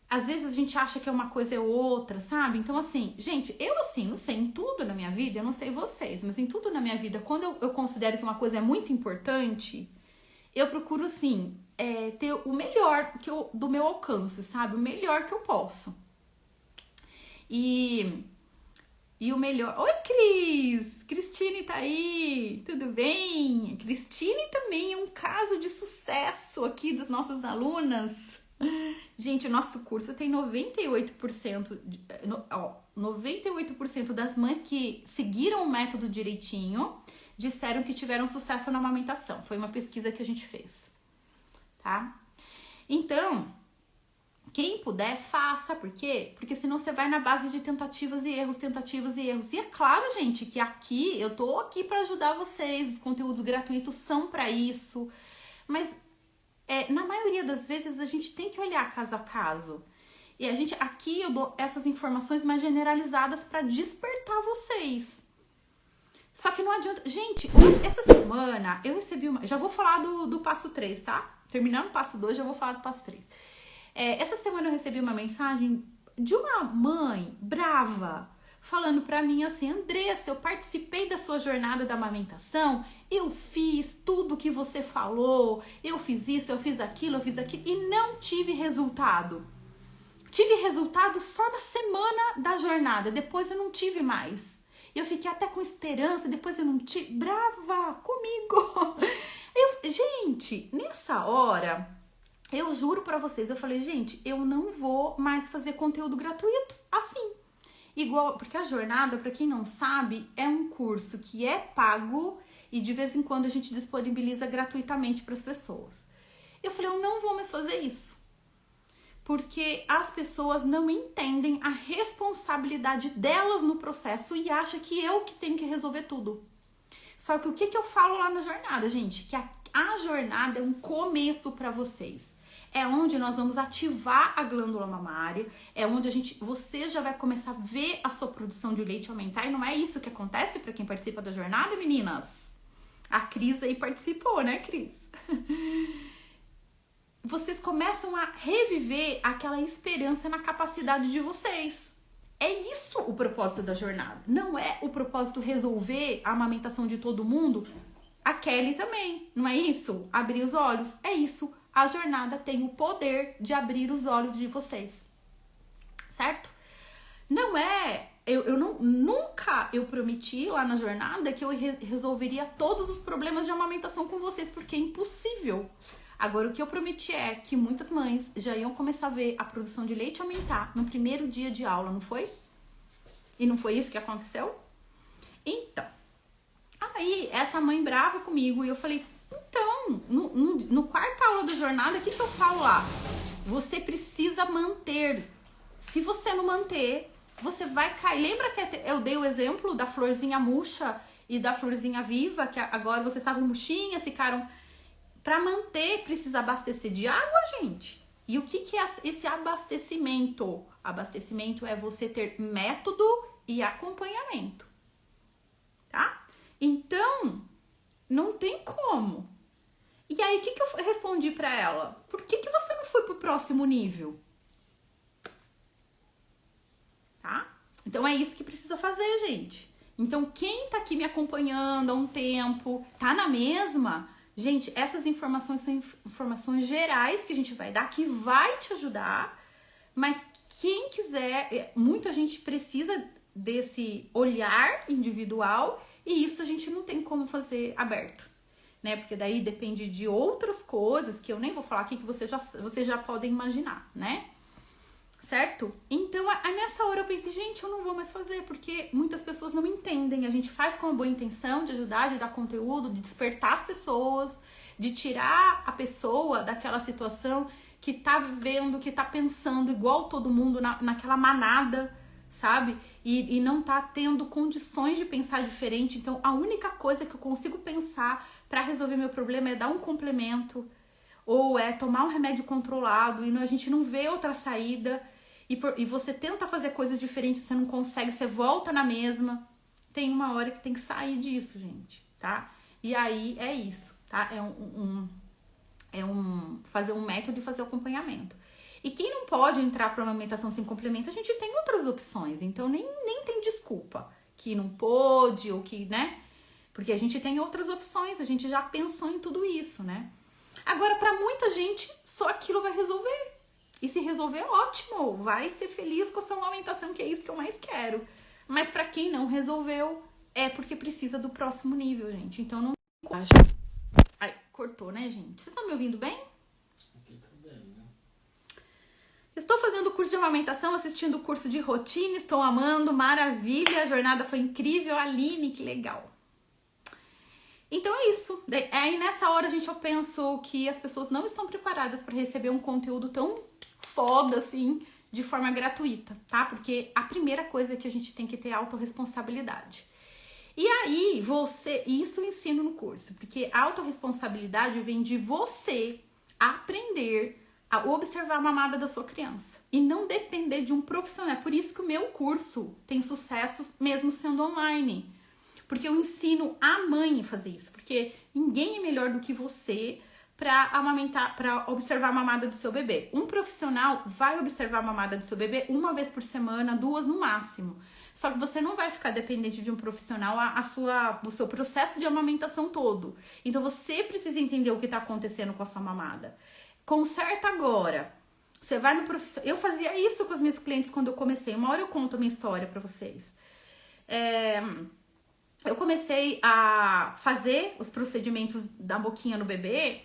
Às vezes a gente acha que é uma coisa ou outra, sabe? Então assim, gente, eu assim, não sei em tudo na minha vida, eu não sei vocês, mas em tudo na minha vida, quando eu considero que uma coisa é muito importante, eu procuro assim, ter o melhor do meu alcance, sabe? O melhor que eu posso. E o melhor... Oi, Cris! Cristine tá aí! Tudo bem? Cristine também é um caso de sucesso aqui das nossas alunas. Gente, o nosso curso tem 98%, 98% das mães que seguiram o método direitinho disseram que tiveram sucesso na amamentação. Foi uma pesquisa que a gente fez, tá? Então, quem puder, faça. Por quê? Porque senão você vai na base de tentativas e erros, tentativas e erros. E é claro, gente, que aqui, eu tô aqui para ajudar vocês. Os conteúdos gratuitos são para isso. Mas, na maioria das vezes, a gente tem que olhar caso a caso. E aqui eu dou essas informações mais generalizadas para despertar vocês. Só que não adianta... Gente, essa semana eu recebi uma... Já vou falar do passo 3, tá? Terminando o passo 2, já vou falar do passo 3. Essa semana eu recebi uma mensagem de uma mãe brava, falando pra mim assim: Andressa, eu participei da sua jornada da amamentação, eu fiz tudo que você falou, eu fiz isso, eu fiz aquilo, e não tive resultado. Tive resultado só na semana da jornada, depois eu não tive mais. Eu fiquei até com esperança, depois eu não tive. Brava comigo! Gente, nessa hora, eu juro pra vocês, eu falei, gente, eu não vou mais fazer conteúdo gratuito assim. Igual, porque a jornada, pra quem não sabe, é um curso que é pago e de vez em quando a gente disponibiliza gratuitamente para as pessoas. Eu falei, eu não vou mais fazer isso. Porque as pessoas não entendem a responsabilidade delas no processo e acham que eu que tenho que resolver tudo. Só que o que eu falo lá na jornada, gente? Que a jornada é um começo para vocês. É onde nós vamos ativar a glândula mamária, é onde você já vai começar a ver a sua produção de leite aumentar, e não é isso que acontece para quem participa da jornada, meninas? A Cris aí participou, né, Cris? Vocês começam a reviver aquela esperança na capacidade de vocês. É isso o propósito da jornada. Não é o propósito resolver a amamentação de todo mundo. A Kelly também, não é isso? Abrir os olhos. É isso. A jornada tem o poder de abrir os olhos de vocês. Certo? Não é... Nunca eu prometi lá na jornada que eu resolveria todos os problemas de amamentação com vocês, porque é impossível. Agora, o que eu prometi é que muitas mães já iam começar a ver a produção de leite aumentar no primeiro dia de aula, não foi? E não foi isso que aconteceu? Então, aí essa mãe brava comigo e eu falei, então, no quarta aula da jornada, o que eu falo lá? Você precisa manter. Se você não manter, você vai cair. Lembra que eu dei o exemplo da florzinha murcha e da florzinha viva, que agora vocês estavam murchinhas, ficaram... Para manter, precisa abastecer de água, gente. E o que é esse abastecimento? Abastecimento é você ter método e acompanhamento, tá? Então, não tem como. E aí, o que eu respondi para ela? Por que você não foi pro próximo nível? Tá? Então, é isso que precisa fazer, gente. Então, quem tá aqui me acompanhando há um tempo, tá na mesma... Gente, essas informações são informações gerais que a gente vai dar, que vai te ajudar, mas quem quiser, muita gente precisa desse olhar individual e isso a gente não tem como fazer aberto, né? Porque daí depende de outras coisas que eu nem vou falar aqui, que vocês já podem imaginar, né? Certo? Então, nessa hora eu pensei, gente, eu não vou mais fazer, porque muitas pessoas não entendem. A gente faz com a boa intenção de ajudar, de dar conteúdo, de despertar as pessoas, de tirar a pessoa daquela situação que tá vivendo, que tá pensando igual todo mundo naquela manada, sabe? E não tá tendo condições de pensar diferente. Então, a única coisa que eu consigo pensar para resolver meu problema é dar um complemento, ou é tomar um remédio controlado, e a gente não vê outra saída. E você tenta fazer coisas diferentes, você não consegue, você volta na mesma. Tem uma hora que tem que sair disso, gente, tá? E aí é isso, tá? Fazer um método e fazer o acompanhamento. E quem não pode entrar para uma amamentação sem complemento, a gente tem outras opções. Então nem tem desculpa que não pôde ou que, né? Porque a gente tem outras opções, a gente já pensou em tudo isso, né? Agora, para muita gente, só aquilo vai resolver. E se resolver, ótimo, vai ser feliz com a sua amamentação, que é isso que eu mais quero. Mas para quem não resolveu, é porque precisa do próximo nível, gente. Então não... Ai, cortou, né, gente? Vocês estão me ouvindo bem? Aqui tá bem, né? Estou fazendo o curso de amamentação, assistindo o curso de rotina, estou amando, maravilha, a jornada foi incrível, Aline, que legal. Então é isso. Aí nessa hora, gente, eu penso que as pessoas não estão preparadas para receber um conteúdo tão foda assim, de forma gratuita, tá? Porque a primeira coisa é que a gente tem que ter autorresponsabilidade. E aí, isso eu ensino no curso, porque a autorresponsabilidade vem de você aprender a observar a mamada da sua criança e não depender de um profissional. É por isso que o meu curso tem sucesso mesmo sendo online, porque eu ensino a mãe a fazer isso, porque ninguém é melhor do que você para amamentar, para observar a mamada do seu bebê. Um profissional vai observar a mamada do seu bebê uma vez por semana, 2 no máximo. Só que você não vai ficar dependente de um profissional o seu processo de amamentação todo. Então você precisa entender o que está acontecendo com a sua mamada. Conserta agora. Você vai no profissional. Eu fazia isso com as minhas clientes quando eu comecei. Uma hora eu conto a minha história para vocês. Eu comecei a fazer os procedimentos da boquinha no bebê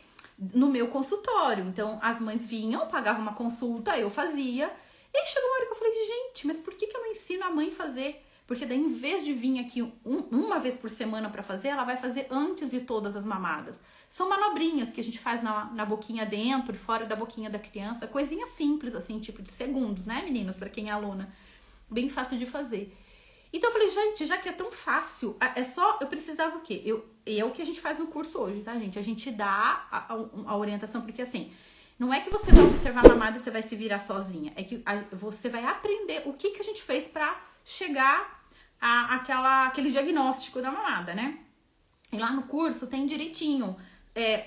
no meu consultório. Então, as mães vinham, pagavam uma consulta, eu fazia. E aí chegou uma hora que eu falei, gente, mas por que eu não ensino a mãe a fazer? Porque daí, em vez de vir aqui uma vez por semana pra fazer, ela vai fazer antes de todas as mamadas. São manobrinhas que a gente faz na boquinha dentro e fora da boquinha da criança. Coisinha simples, assim, tipo de segundos, né, meninas? Pra quem é aluna. Bem fácil de fazer. Então eu falei, gente, já que é tão fácil, eu precisava o quê? É o que a gente faz no curso hoje, tá, gente? A gente dá a orientação, porque assim, não é que você vai observar a mamada e você vai se virar sozinha. É que você vai aprender o que a gente fez pra chegar aquele diagnóstico da mamada, né? E lá no curso tem direitinho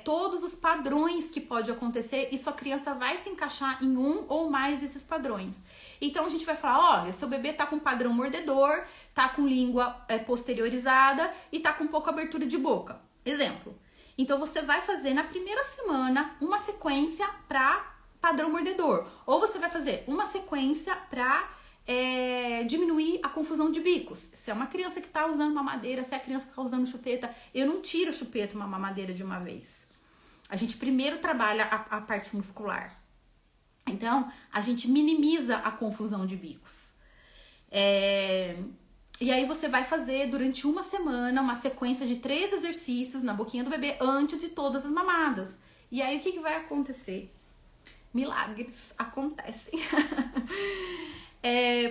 todos os padrões que pode acontecer e sua criança vai se encaixar em um ou mais desses padrões. Então a gente vai falar, olha, seu bebê tá com padrão mordedor, tá com língua posteriorizada e tá com pouca abertura de boca. Exemplo. Então você vai fazer na primeira semana uma sequência para padrão mordedor. Ou você vai fazer uma sequência para diminuir a confusão de bicos. Se é uma criança que tá usando mamadeira, se é a criança que tá usando chupeta, eu não tiro a chupeta e uma mamadeira de uma vez. A gente primeiro trabalha a parte muscular. Então, a gente minimiza a confusão de bicos. E aí você vai fazer durante uma semana uma sequência de 3 exercícios na boquinha do bebê antes de todas as mamadas. E aí o que vai acontecer? Milagres acontecem.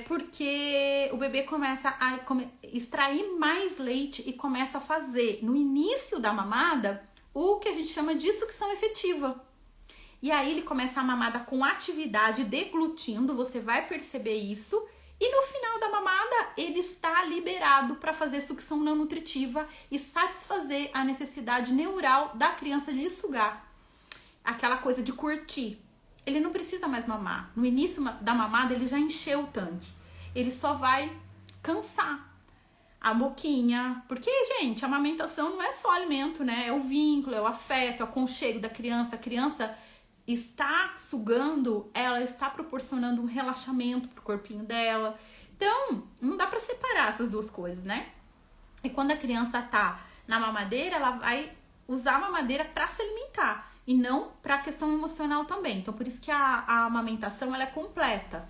Porque o bebê começa a extrair mais leite e começa a fazer no início da mamada o que a gente chama de sucção efetiva. E aí ele começa a mamada com atividade, deglutindo, você vai perceber isso. E no final da mamada, ele está liberado para fazer sucção não nutritiva e satisfazer a necessidade neural da criança de sugar. Aquela coisa de curtir. Ele não precisa mais mamar. No início da mamada, ele já encheu o tanque. Ele só vai cansar a boquinha. Porque, gente, a amamentação não é só alimento, né? É o vínculo, é o afeto, é o aconchego da criança. A criança está sugando, ela está proporcionando um relaxamento pro corpinho dela. Então, não dá pra separar essas duas coisas, né? E quando a criança tá na mamadeira, ela vai usar a mamadeira pra se alimentar e não pra questão emocional também. Então, por isso que a amamentação, ela é completa.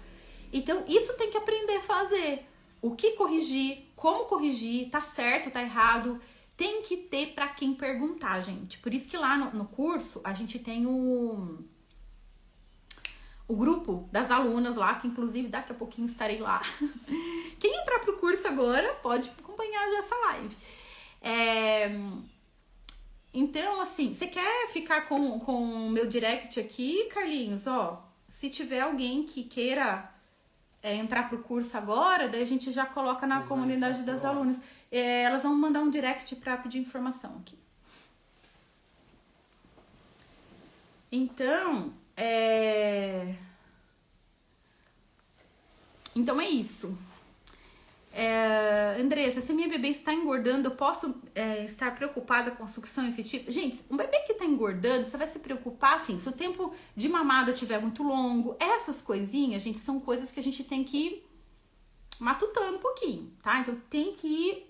Então, isso tem que aprender a fazer. O que corrigir, como corrigir, tá certo, tá errado, tem que ter pra quem perguntar, gente. Por isso que lá no curso, a gente tem o grupo das alunas lá, que inclusive daqui a pouquinho estarei lá. Quem entrar pro curso agora pode acompanhar já essa live. Então, assim, você quer ficar com o meu direct aqui, Carlinhos? Ó, se tiver alguém que queira entrar pro curso agora, daí a gente já coloca na comunidade das alunas. Elas vão mandar um direct pra pedir informação aqui. Então, Então é isso. Andressa, se minha bebê está engordando, eu posso estar preocupada com a sucção efetiva? Gente, um bebê que está engordando, você vai se preocupar assim, se o tempo de mamada estiver muito longo. Essas coisinhas, gente, são coisas que a gente tem que ir matutando um pouquinho, tá? Então tem que ir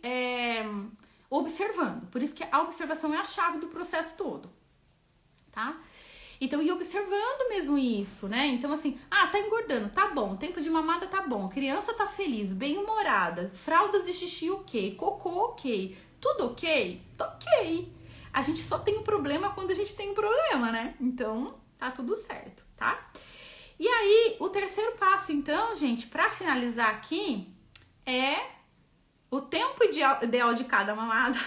observando. Por isso que a observação é a chave do processo todo, tá? Então, ir observando mesmo isso, né? Então, assim, tá engordando, tá bom, tempo de mamada tá bom, criança tá feliz, bem-humorada, fraldas de xixi ok, cocô ok, tudo ok? Tá ok. A gente só tem um problema quando a gente tem um problema, né? Então, tá tudo certo, tá? E aí, o terceiro passo, então, gente, pra finalizar aqui, é o tempo ideal de cada mamada.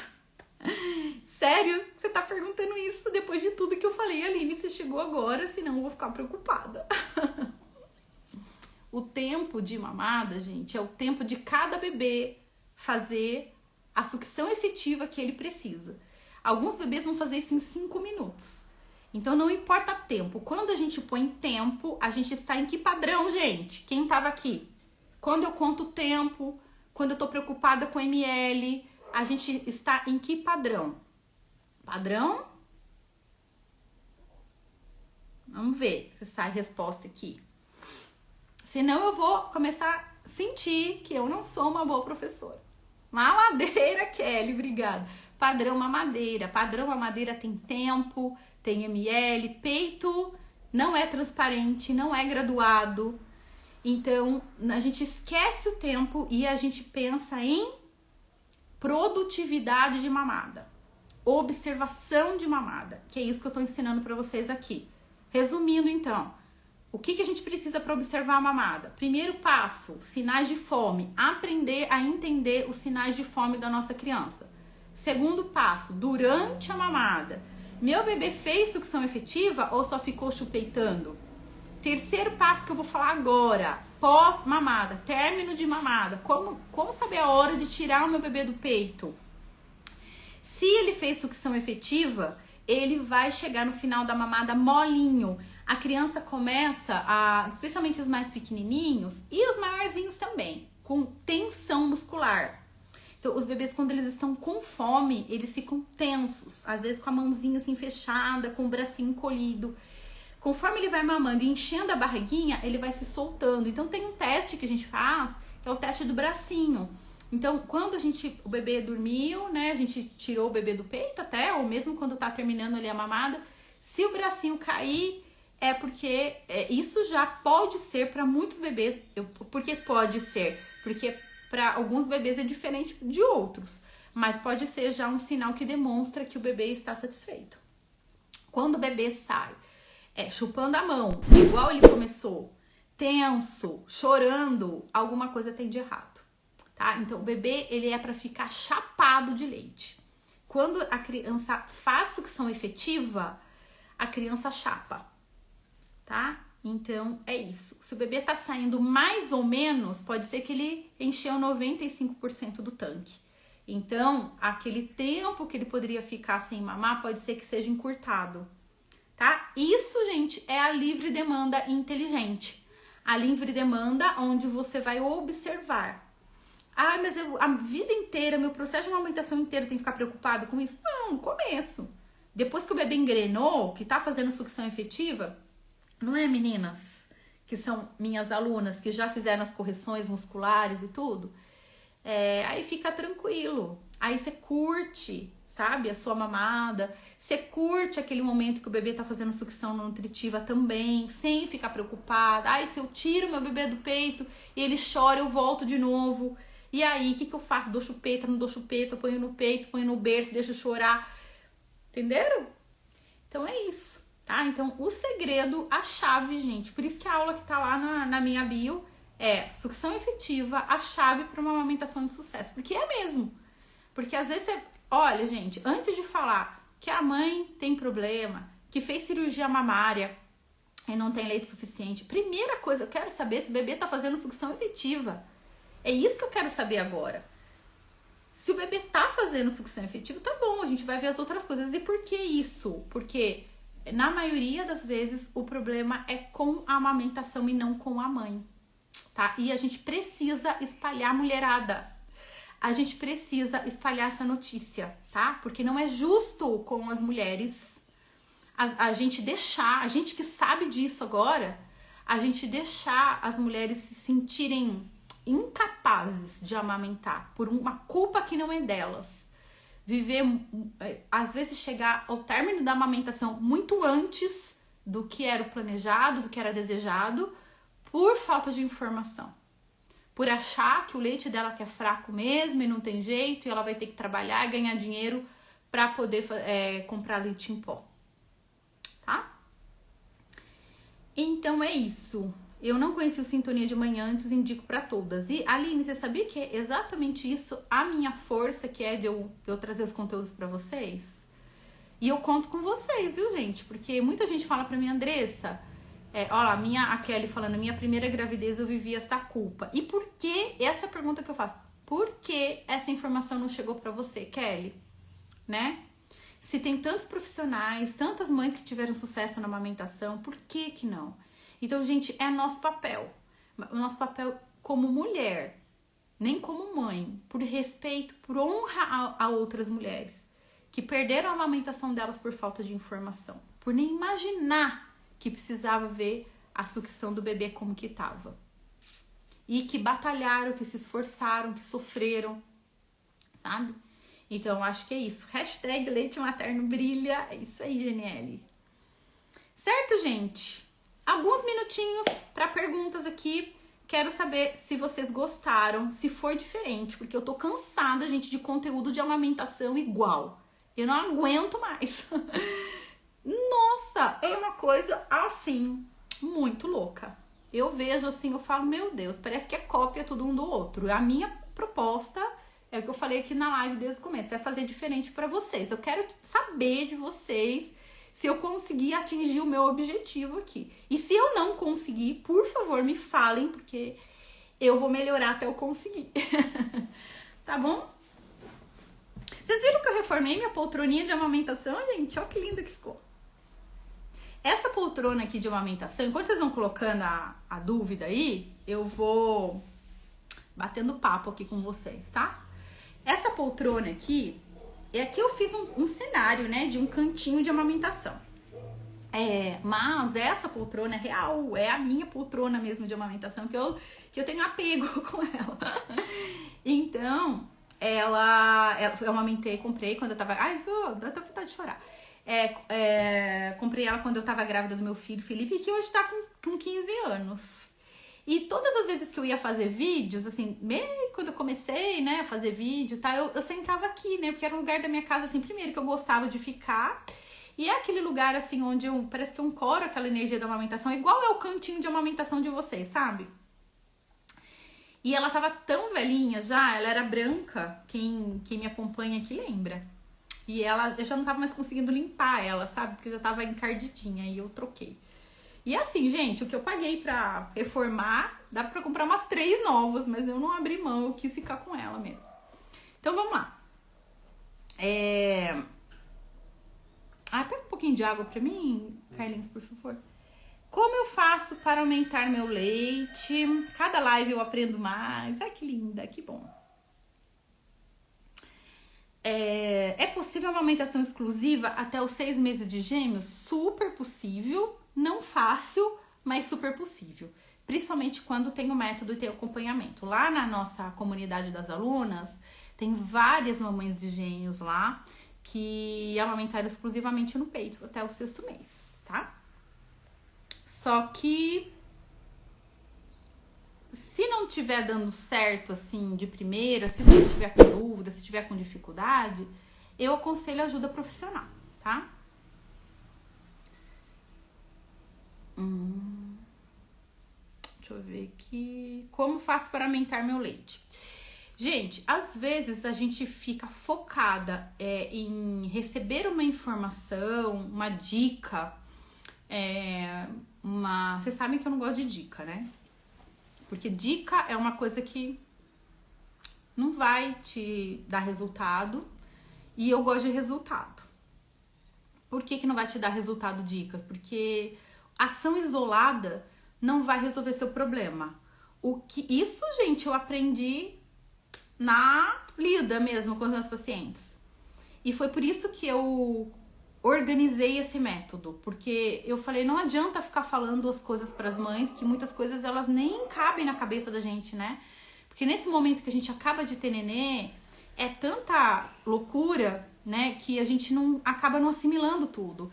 Sério? Você tá perguntando isso depois de tudo que eu falei, Aline? Você chegou agora, senão eu vou ficar preocupada. O tempo de mamada, gente, é o tempo de cada bebê fazer a sucção efetiva que ele precisa. Alguns bebês vão fazer isso em 5 minutos. Então, não importa tempo. Quando a gente põe tempo, a gente está em que padrão, gente? Quem tava aqui? Quando eu conto o tempo, quando eu tô preocupada com ml, a gente está em que padrão? Padrão? Vamos ver se sai a resposta aqui. Senão eu vou começar a sentir que eu não sou uma boa professora. Mamadeira, Kelly, obrigada. Padrão mamadeira. Padrão mamadeira tem tempo, tem ml, peito não é transparente, não é graduado. Então, a gente esquece o tempo e a gente pensa em produtividade de mamada. Observação de mamada, que é isso que eu tô ensinando pra vocês aqui. Resumindo, então, o que a gente precisa para observar a mamada? Primeiro passo, sinais de fome. Aprender a entender os sinais de fome da nossa criança. Segundo passo, durante a mamada. Meu bebê fez sucção efetiva ou só ficou chupeitando? Terceiro passo que eu vou falar agora, pós-mamada, término de mamada. Como saber a hora de tirar o meu bebê do peito? Se ele fez sucção efetiva, ele vai chegar no final da mamada molinho. A criança começa, especialmente os mais pequenininhos e os maiorzinhos também, com tensão muscular. Então, os bebês, quando eles estão com fome, eles ficam tensos. Às vezes com a mãozinha assim fechada, com o bracinho encolhido. Conforme ele vai mamando e enchendo a barriguinha, ele vai se soltando. Então, tem um teste que a gente faz, que é o teste do bracinho. Então, quando o bebê dormiu, né, a gente tirou o bebê do peito até, ou mesmo quando tá terminando ali a mamada, se o bracinho cair, é porque isso já pode ser para muitos bebês. Por que pode ser? Porque para alguns bebês é diferente de outros, mas pode ser já um sinal que demonstra que o bebê está satisfeito. Quando o bebê sai, chupando a mão, igual ele começou, tenso, chorando, alguma coisa tem de errado. Tá? Então, o bebê, ele é para ficar chapado de leite. Quando a criança faz sucção efetiva, a criança chapa, tá? Então, é isso. Se o bebê tá saindo mais ou menos, pode ser que ele encheu 95% do tanque. Então, aquele tempo que ele poderia ficar sem mamar, pode ser que seja encurtado, tá? Isso, gente, é a livre demanda inteligente. A livre demanda onde você vai observar. Mas a vida inteira, meu processo de amamentação inteiro tem que ficar preocupado com isso? Não, no começo. Depois que o bebê engrenou, que tá fazendo sucção efetiva, não é, meninas? Que são minhas alunas, que já fizeram as correções musculares e tudo. Aí fica tranquilo. Aí você curte, sabe, a sua mamada. Você curte aquele momento que o bebê tá fazendo sucção nutritiva também, sem ficar preocupada. Se eu tiro meu bebê do peito e ele chora, eu volto de novo. E aí, o que eu faço? Dou chupeta, não dou chupeta, ponho no peito, ponho no berço, deixo chorar. Entenderam? Então é isso, tá? Então o segredo, a chave, gente, por isso que a aula que tá lá na minha bio é sucção efetiva, a chave para uma amamentação de sucesso. Porque é mesmo. Porque às vezes você... Olha, gente, antes de falar que a mãe tem problema, que fez cirurgia mamária e não tem leite suficiente, primeira coisa, eu quero saber se o bebê tá fazendo sucção efetiva. É isso que eu quero saber agora. Se o bebê tá fazendo sucção efetiva, tá bom, a gente vai ver as outras coisas. E por que isso? Porque na maioria das vezes o problema é com a amamentação e não com a mãe, tá? E a gente precisa espalhar a mulherada. A gente precisa espalhar essa notícia, tá? Porque não é justo com as mulheres a gente deixar, a gente que sabe disso agora, a gente deixar as mulheres se sentirem incapazes de amamentar por uma culpa que não é delas. Viver, às vezes chegar ao término da amamentação muito antes do que era o planejado, do que era desejado, por falta de informação. Por achar que o leite dela que é fraco mesmo e não tem jeito, e ela vai ter que trabalhar e ganhar dinheiro para poder comprar leite em pó. Tá? Então é isso. Eu não conheci o Sintonia de Manhã, antes indico para todas. E Aline, você sabia que é exatamente isso a minha força, que é de eu trazer os conteúdos para vocês? E eu conto com vocês, viu, gente? Porque muita gente fala pra mim, Andressa, olha lá, a Kelly falando, minha primeira gravidez eu vivi essa culpa. E por que, essa pergunta que eu faço, por que essa informação não chegou pra você, Kelly? Né? Se tem tantos profissionais, tantas mães que tiveram sucesso na amamentação, por que que não? Então, gente, é nosso papel. O nosso papel como mulher, nem como mãe, por respeito, por honra a outras mulheres que perderam a amamentação delas por falta de informação, por nem imaginar que precisava ver a sucção do bebê como que tava. E que batalharam, que se esforçaram, que sofreram, sabe? Então, acho que é isso. Hashtag leite materno brilha. É isso aí, GNL. Certo, gente? Alguns minutinhos para perguntas aqui. Quero saber se vocês gostaram, se foi diferente, porque eu tô cansada, gente, de conteúdo de amamentação igual. Eu não aguento mais. Nossa, é uma coisa assim, muito louca. Eu vejo assim, eu falo, meu Deus, parece que é cópia tudo um do outro. A minha proposta é o que eu falei aqui na live desde o começo, é fazer diferente pra vocês. Eu quero saber de vocês se eu conseguir atingir o meu objetivo aqui. E se eu não conseguir, por favor, me falem, porque eu vou melhorar até eu conseguir. Tá bom? Vocês viram que eu reformei minha poltroninha de amamentação, gente? Olha que linda que ficou. Essa poltrona aqui de amamentação, enquanto vocês vão colocando a dúvida aí, eu vou batendo papo aqui com vocês, tá? Essa poltrona aqui, aqui eu fiz um cenário, né, de um cantinho de amamentação. Mas essa poltrona é real, é a minha poltrona mesmo de amamentação, que eu tenho apego com ela. Então, eu amamentei, comprei quando eu tava... Ai, dá até vontade de chorar. Comprei ela quando eu tava grávida do meu filho, Felipe, que hoje tá com 15 anos. E todas as vezes que eu ia fazer vídeos, assim, quando eu comecei, né, a fazer vídeo, tá, eu sentava aqui, né, porque era um lugar da minha casa, assim, primeiro, que eu gostava de ficar. E é aquele lugar, assim, onde parece que eu encoro aquela energia da amamentação, igual é o cantinho de amamentação de vocês, sabe? E ela tava tão velhinha já, ela era branca, quem me acompanha aqui lembra. E eu já não tava mais conseguindo limpar ela, sabe? Porque já tava encardidinha e eu troquei. E assim, gente, o que eu paguei pra reformar, dá pra comprar umas 3 novas, mas eu não abri mão, eu quis ficar com ela mesmo. Então, vamos lá. Pega um pouquinho de água pra mim, Carlinhos, por favor. Como eu faço para aumentar meu leite? Cada live eu aprendo mais. Ai, que linda, que bom. É possível uma amamentação exclusiva até os 6 meses de gêmeos? Super possível. Não fácil, mas super possível. Principalmente quando tem o método e tem o acompanhamento. Lá na nossa comunidade das alunas, tem várias mamães de gêmeos lá que amamentaram exclusivamente no peito até o 6º mês, tá? Só que se não tiver dando certo, assim, de primeira, se você tiver com dúvida, se tiver com dificuldade, eu aconselho ajuda profissional, tá? Deixa eu ver aqui. Como faço para aumentar meu leite? Gente, às vezes a gente fica focada em receber uma informação, uma dica. Vocês sabem que eu não gosto de dica, né? Porque dica é uma coisa que não vai te dar resultado. E eu gosto de resultado. Por que não vai te dar resultado dica? Porque ação isolada não vai resolver seu problema. Isso, gente, eu aprendi na lida mesmo com os meus pacientes. E foi por isso que eu organizei esse método, porque eu falei, não adianta ficar falando as coisas para as mães, que muitas coisas elas nem cabem na cabeça da gente, né? Porque nesse momento que a gente acaba de ter nenê, é tanta loucura, né, que a gente acaba não assimilando tudo.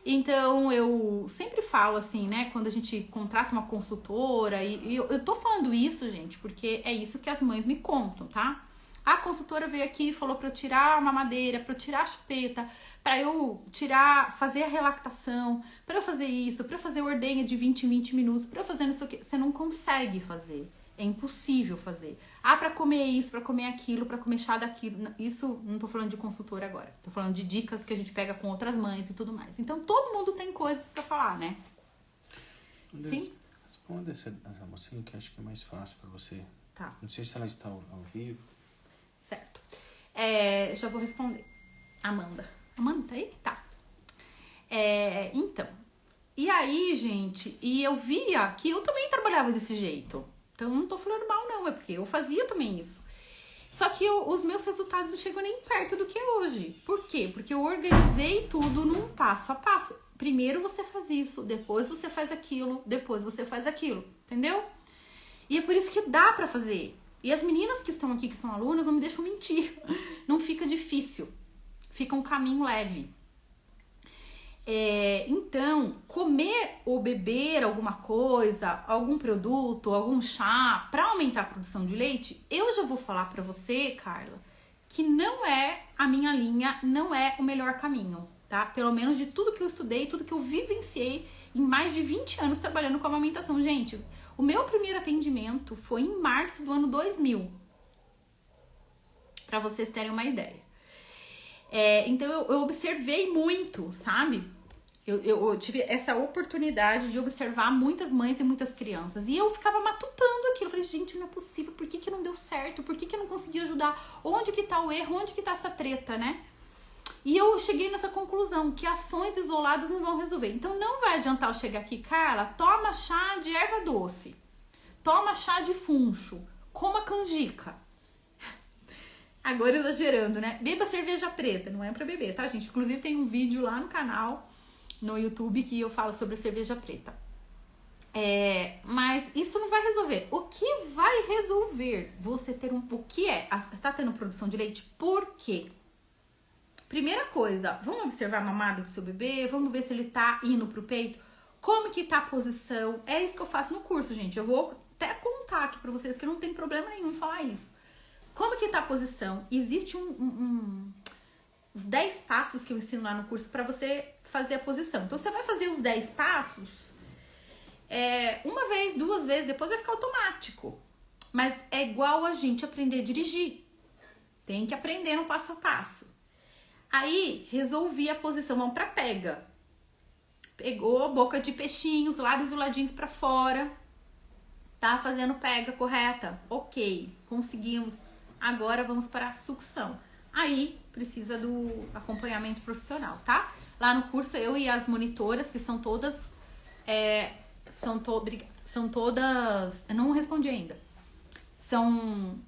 Então, eu sempre falo assim, né, quando a gente contrata uma consultora, e eu tô falando isso, gente, porque é isso que as mães me contam, tá? A consultora veio aqui e falou pra eu tirar a mamadeira, pra eu tirar a chupeta, pra eu fazer a relactação, pra eu fazer isso, pra eu fazer ordenha de 20 em 20 minutos, pra eu fazer isso aqui. Você não consegue fazer. É impossível fazer. Ah, pra comer isso, pra comer aquilo, pra comer chá daquilo. Isso, não tô falando de consultora agora. Tô falando de dicas que a gente pega com outras mães e tudo mais. Então, todo mundo tem coisas pra falar, né? Sim? Responda essa mocinha que acho que é mais fácil pra você. Tá. Não sei se ela está ao vivo. Certo. Já vou responder. Amanda. Amanda, tá aí? Tá. Então. E aí, gente, e eu via que eu também trabalhava desse jeito. Então, não tô falando mal, não. É porque eu fazia também isso. Só que os meus resultados não chegam nem perto do que é hoje. Por quê? Porque eu organizei tudo num passo a passo. Primeiro você faz isso, depois você faz aquilo, depois você faz aquilo. Entendeu? E é por isso que dá pra fazer. E as meninas que estão aqui, que são alunas, não me deixam mentir. Não fica difícil. Fica um caminho leve. Então, comer ou beber alguma coisa, algum produto, algum chá para aumentar a produção de leite, eu já vou falar para você, Carla, que não é a minha linha, não é o melhor caminho, tá? Pelo menos de tudo que eu estudei, tudo que eu vivenciei em mais de 20 anos trabalhando com amamentação. Gente, o meu primeiro atendimento foi em março do ano 2000, para vocês terem uma ideia. Então, eu observei muito, sabe? Eu tive essa oportunidade de observar muitas mães e muitas crianças. E eu ficava matutando aquilo. Eu falei, gente, não é possível. Por que não deu certo? Por que eu não consegui ajudar? Onde que tá o erro? Onde que tá essa treta, né? E eu cheguei nessa conclusão, que ações isoladas não vão resolver. Então, não vai adiantar eu chegar aqui, Carla, toma chá de erva doce. Toma chá de funcho. Coma canjica. Agora exagerando, né? Beba cerveja preta. Não é pra beber, tá, gente? Inclusive, tem um vídeo lá no canal, no YouTube, que eu falo sobre a cerveja preta. Mas isso não vai resolver. O que vai resolver você ter o que é? Você tá tendo produção de leite? Por quê? Primeira coisa, vamos observar a mamada do seu bebê, vamos ver se ele tá indo pro peito, como que tá a posição. É isso que eu faço no curso, gente. Eu vou até contar aqui pra vocês que não tem problema nenhum em falar isso. Como que tá a posição? Existe os 10 passos que eu ensino lá no curso para você fazer a posição. Então, você vai fazer os 10 passos uma vez, 2 vezes, depois vai ficar automático. Mas é igual a gente aprender a dirigir. Tem que aprender no passo a passo. Aí, resolvi a posição. Vamos pra pega. Pegou, boca de peixinho, os lábios do ladinho pra fora. Tá fazendo pega correta. Ok, conseguimos. Agora vamos para a sucção. Aí precisa do acompanhamento profissional, tá? Lá no curso, eu e as monitoras, que são todas... São todas... Eu não respondi ainda. São...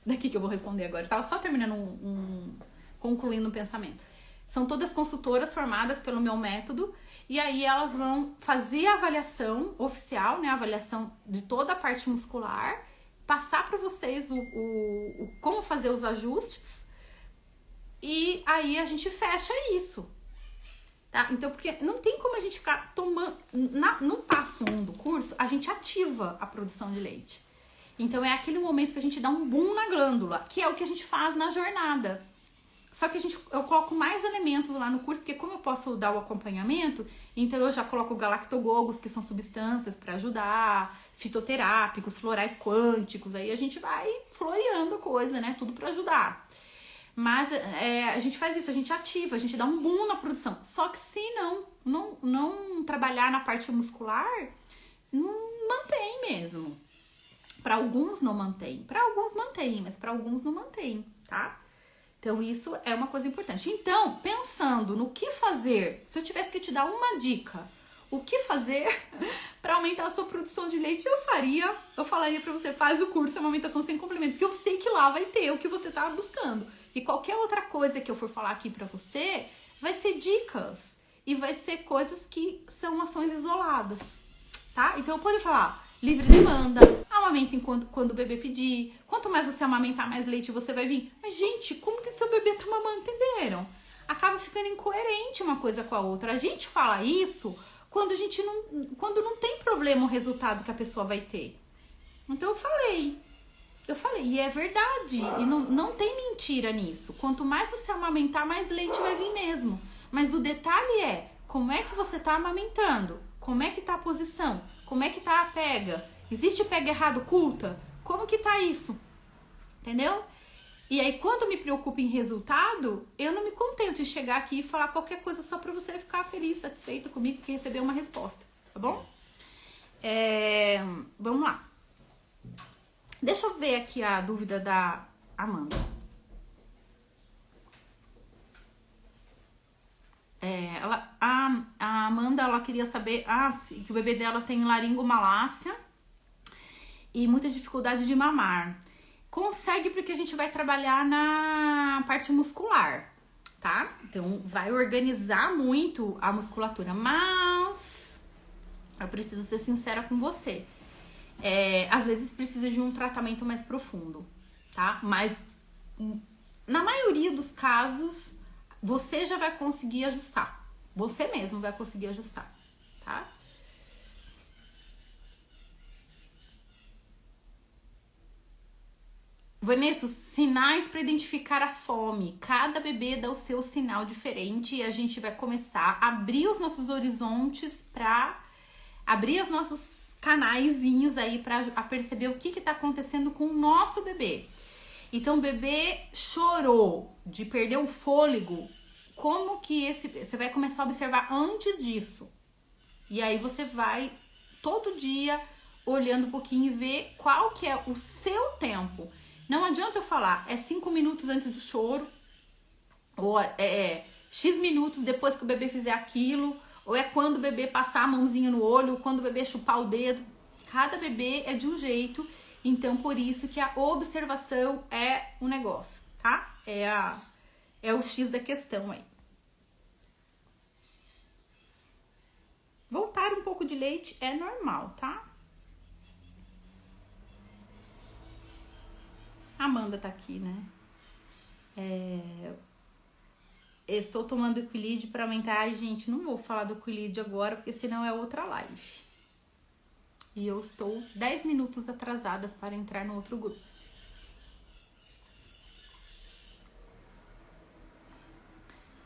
Daqui que eu vou responder agora. Eu tava só terminando concluindo um pensamento. São todas consultoras formadas pelo meu método. E aí elas vão fazer a avaliação oficial, né? A avaliação de toda a parte muscular. Passar para vocês como fazer os ajustes. E aí a gente fecha isso, tá? Então, porque não tem como a gente ficar tomando... No passo 1 do curso, a gente ativa a produção de leite. Então, é aquele momento que a gente dá um boom na glândula, que é o que a gente faz na jornada. Só que eu coloco mais elementos lá no curso, porque como eu posso dar o acompanhamento, então eu já coloco galactogogos, que são substâncias para ajudar, fitoterápicos, florais quânticos, aí a gente vai floreando a coisa, né? Tudo para ajudar. Mas a gente faz isso, a gente ativa, a gente dá um boom na produção. Só que se não trabalhar na parte muscular, não mantém mesmo. Para alguns não mantém. Para alguns mantém, mas para alguns não mantém, tá? Então isso é uma coisa importante. Então, pensando no que fazer, se eu tivesse que te dar uma dica, o que fazer para aumentar a sua produção de leite, eu falaria para você, faz o curso Amamentação Sem Complemento, porque eu sei que lá vai ter o que você tá buscando. E qualquer outra coisa que eu for falar aqui para você, vai ser dicas e vai ser coisas que são ações isoladas, tá? Então eu posso falar, livre demanda, amamenta quando o bebê pedir, quanto mais você amamentar, mais leite você vai vir. Mas gente, como que seu bebê tá mamando, entenderam? acaba ficando incoerente uma coisa com a outra. A gente fala isso quando quando não tem problema o resultado que a pessoa vai ter. Então eu falei, e é verdade, e não tem mentira nisso. Quanto mais você amamentar, mais leite vai vir mesmo. Mas o detalhe é, como é que você tá amamentando? Como é que tá a posição? Como é que tá a pega? Existe pega errado oculta? Como que tá isso? Entendeu? E aí, quando me preocupo em resultado, eu não me contento em chegar aqui e falar qualquer coisa só pra você ficar feliz, satisfeito comigo e receber uma resposta, tá bom? Vamos lá. Deixa eu ver aqui a dúvida da Amanda. A Amanda, ela queria saber que o bebê dela tem laringomalácia e muita dificuldade de mamar. Consegue, porque a gente vai trabalhar na parte muscular, tá? Então, vai organizar muito a musculatura, mas eu preciso ser sincera com você. Às vezes precisa de um tratamento mais profundo, tá? Mas na maioria dos casos, você já vai conseguir ajustar. Você mesmo vai conseguir ajustar, tá? Vanessa, sinais para identificar a fome. Cada bebê dá o seu sinal diferente e a gente vai começar a abrir os nossos horizontes para abrir os nossos canaizinhos aí para perceber o que tá acontecendo com o nosso bebê. Então, o bebê chorou de perder o fôlego. Como que você vai começar a observar antes disso? E aí você vai todo dia olhando um pouquinho e ver qual que é o seu tempo. Não adianta eu falar, 5 minutos antes do choro, ou X minutos depois que o bebê fizer aquilo, ou é quando o bebê passar a mãozinha no olho, ou quando o bebê chupar o dedo. Cada bebê é de um jeito, então por isso que a observação é um negócio, tá? É o X da questão aí. Voltar um pouco de leite é normal, tá? A Amanda tá aqui, né? Estou tomando Equilídio para aumentar. Ai, gente, não vou falar do Equilídio agora, porque senão é outra live. E eu estou 10 minutos atrasadas para entrar no outro grupo.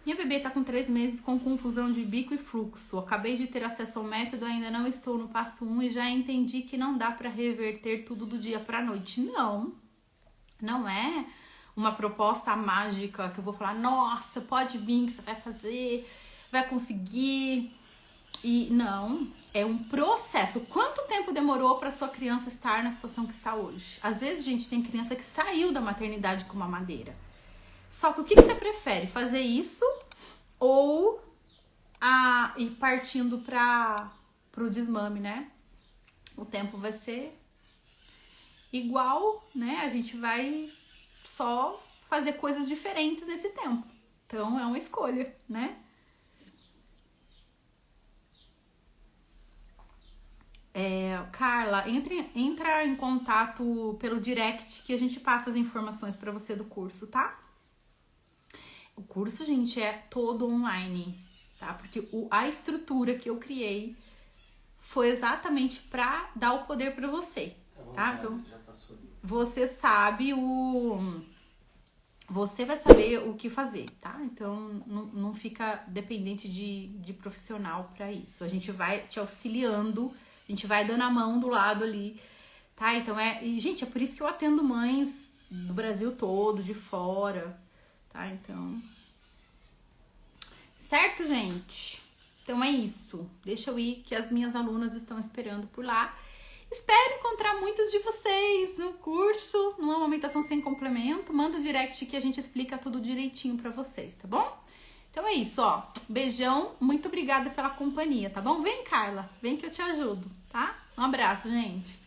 Minha bebê tá com 3 meses com confusão de bico e fluxo. Acabei de ter acesso ao método, ainda não estou no passo 1 e já entendi que não dá para reverter tudo do dia para noite. Não é uma proposta mágica que eu vou falar, nossa, pode vir que você vai fazer, vai conseguir. E não, é um processo. Quanto tempo demorou para sua criança estar na situação que está hoje? Às vezes, gente, tem criança que saiu da maternidade com mamadeira. Só que o que você prefere? Fazer isso ou ir partindo pro desmame, né? O tempo vai ser igual, né? A gente vai só fazer coisas diferentes nesse tempo. Então, é uma escolha, né? Carla, entra em contato pelo direct que a gente passa as informações para você do curso, tá? O curso, gente, é todo online, tá? Porque a estrutura que eu criei foi exatamente para dar o poder para você, tá? Então, você sabe você vai saber o que fazer, tá? Então, não fica dependente de profissional para isso. A gente vai te auxiliando, a gente vai dando a mão do lado ali, tá? Então, e, gente, é por isso que eu atendo mães do Brasil todo, de fora, tá? Então, certo, gente? Então é isso. Deixa eu ir, que as minhas alunas estão esperando por lá. Espero encontrar muitos de vocês no curso, numa amamentação sem complemento. Manda o direct que a gente explica tudo direitinho pra vocês, tá bom? Então é isso, ó. Beijão, muito obrigada pela companhia, tá bom? Vem, Carla, vem que eu te ajudo, tá? Um abraço, gente.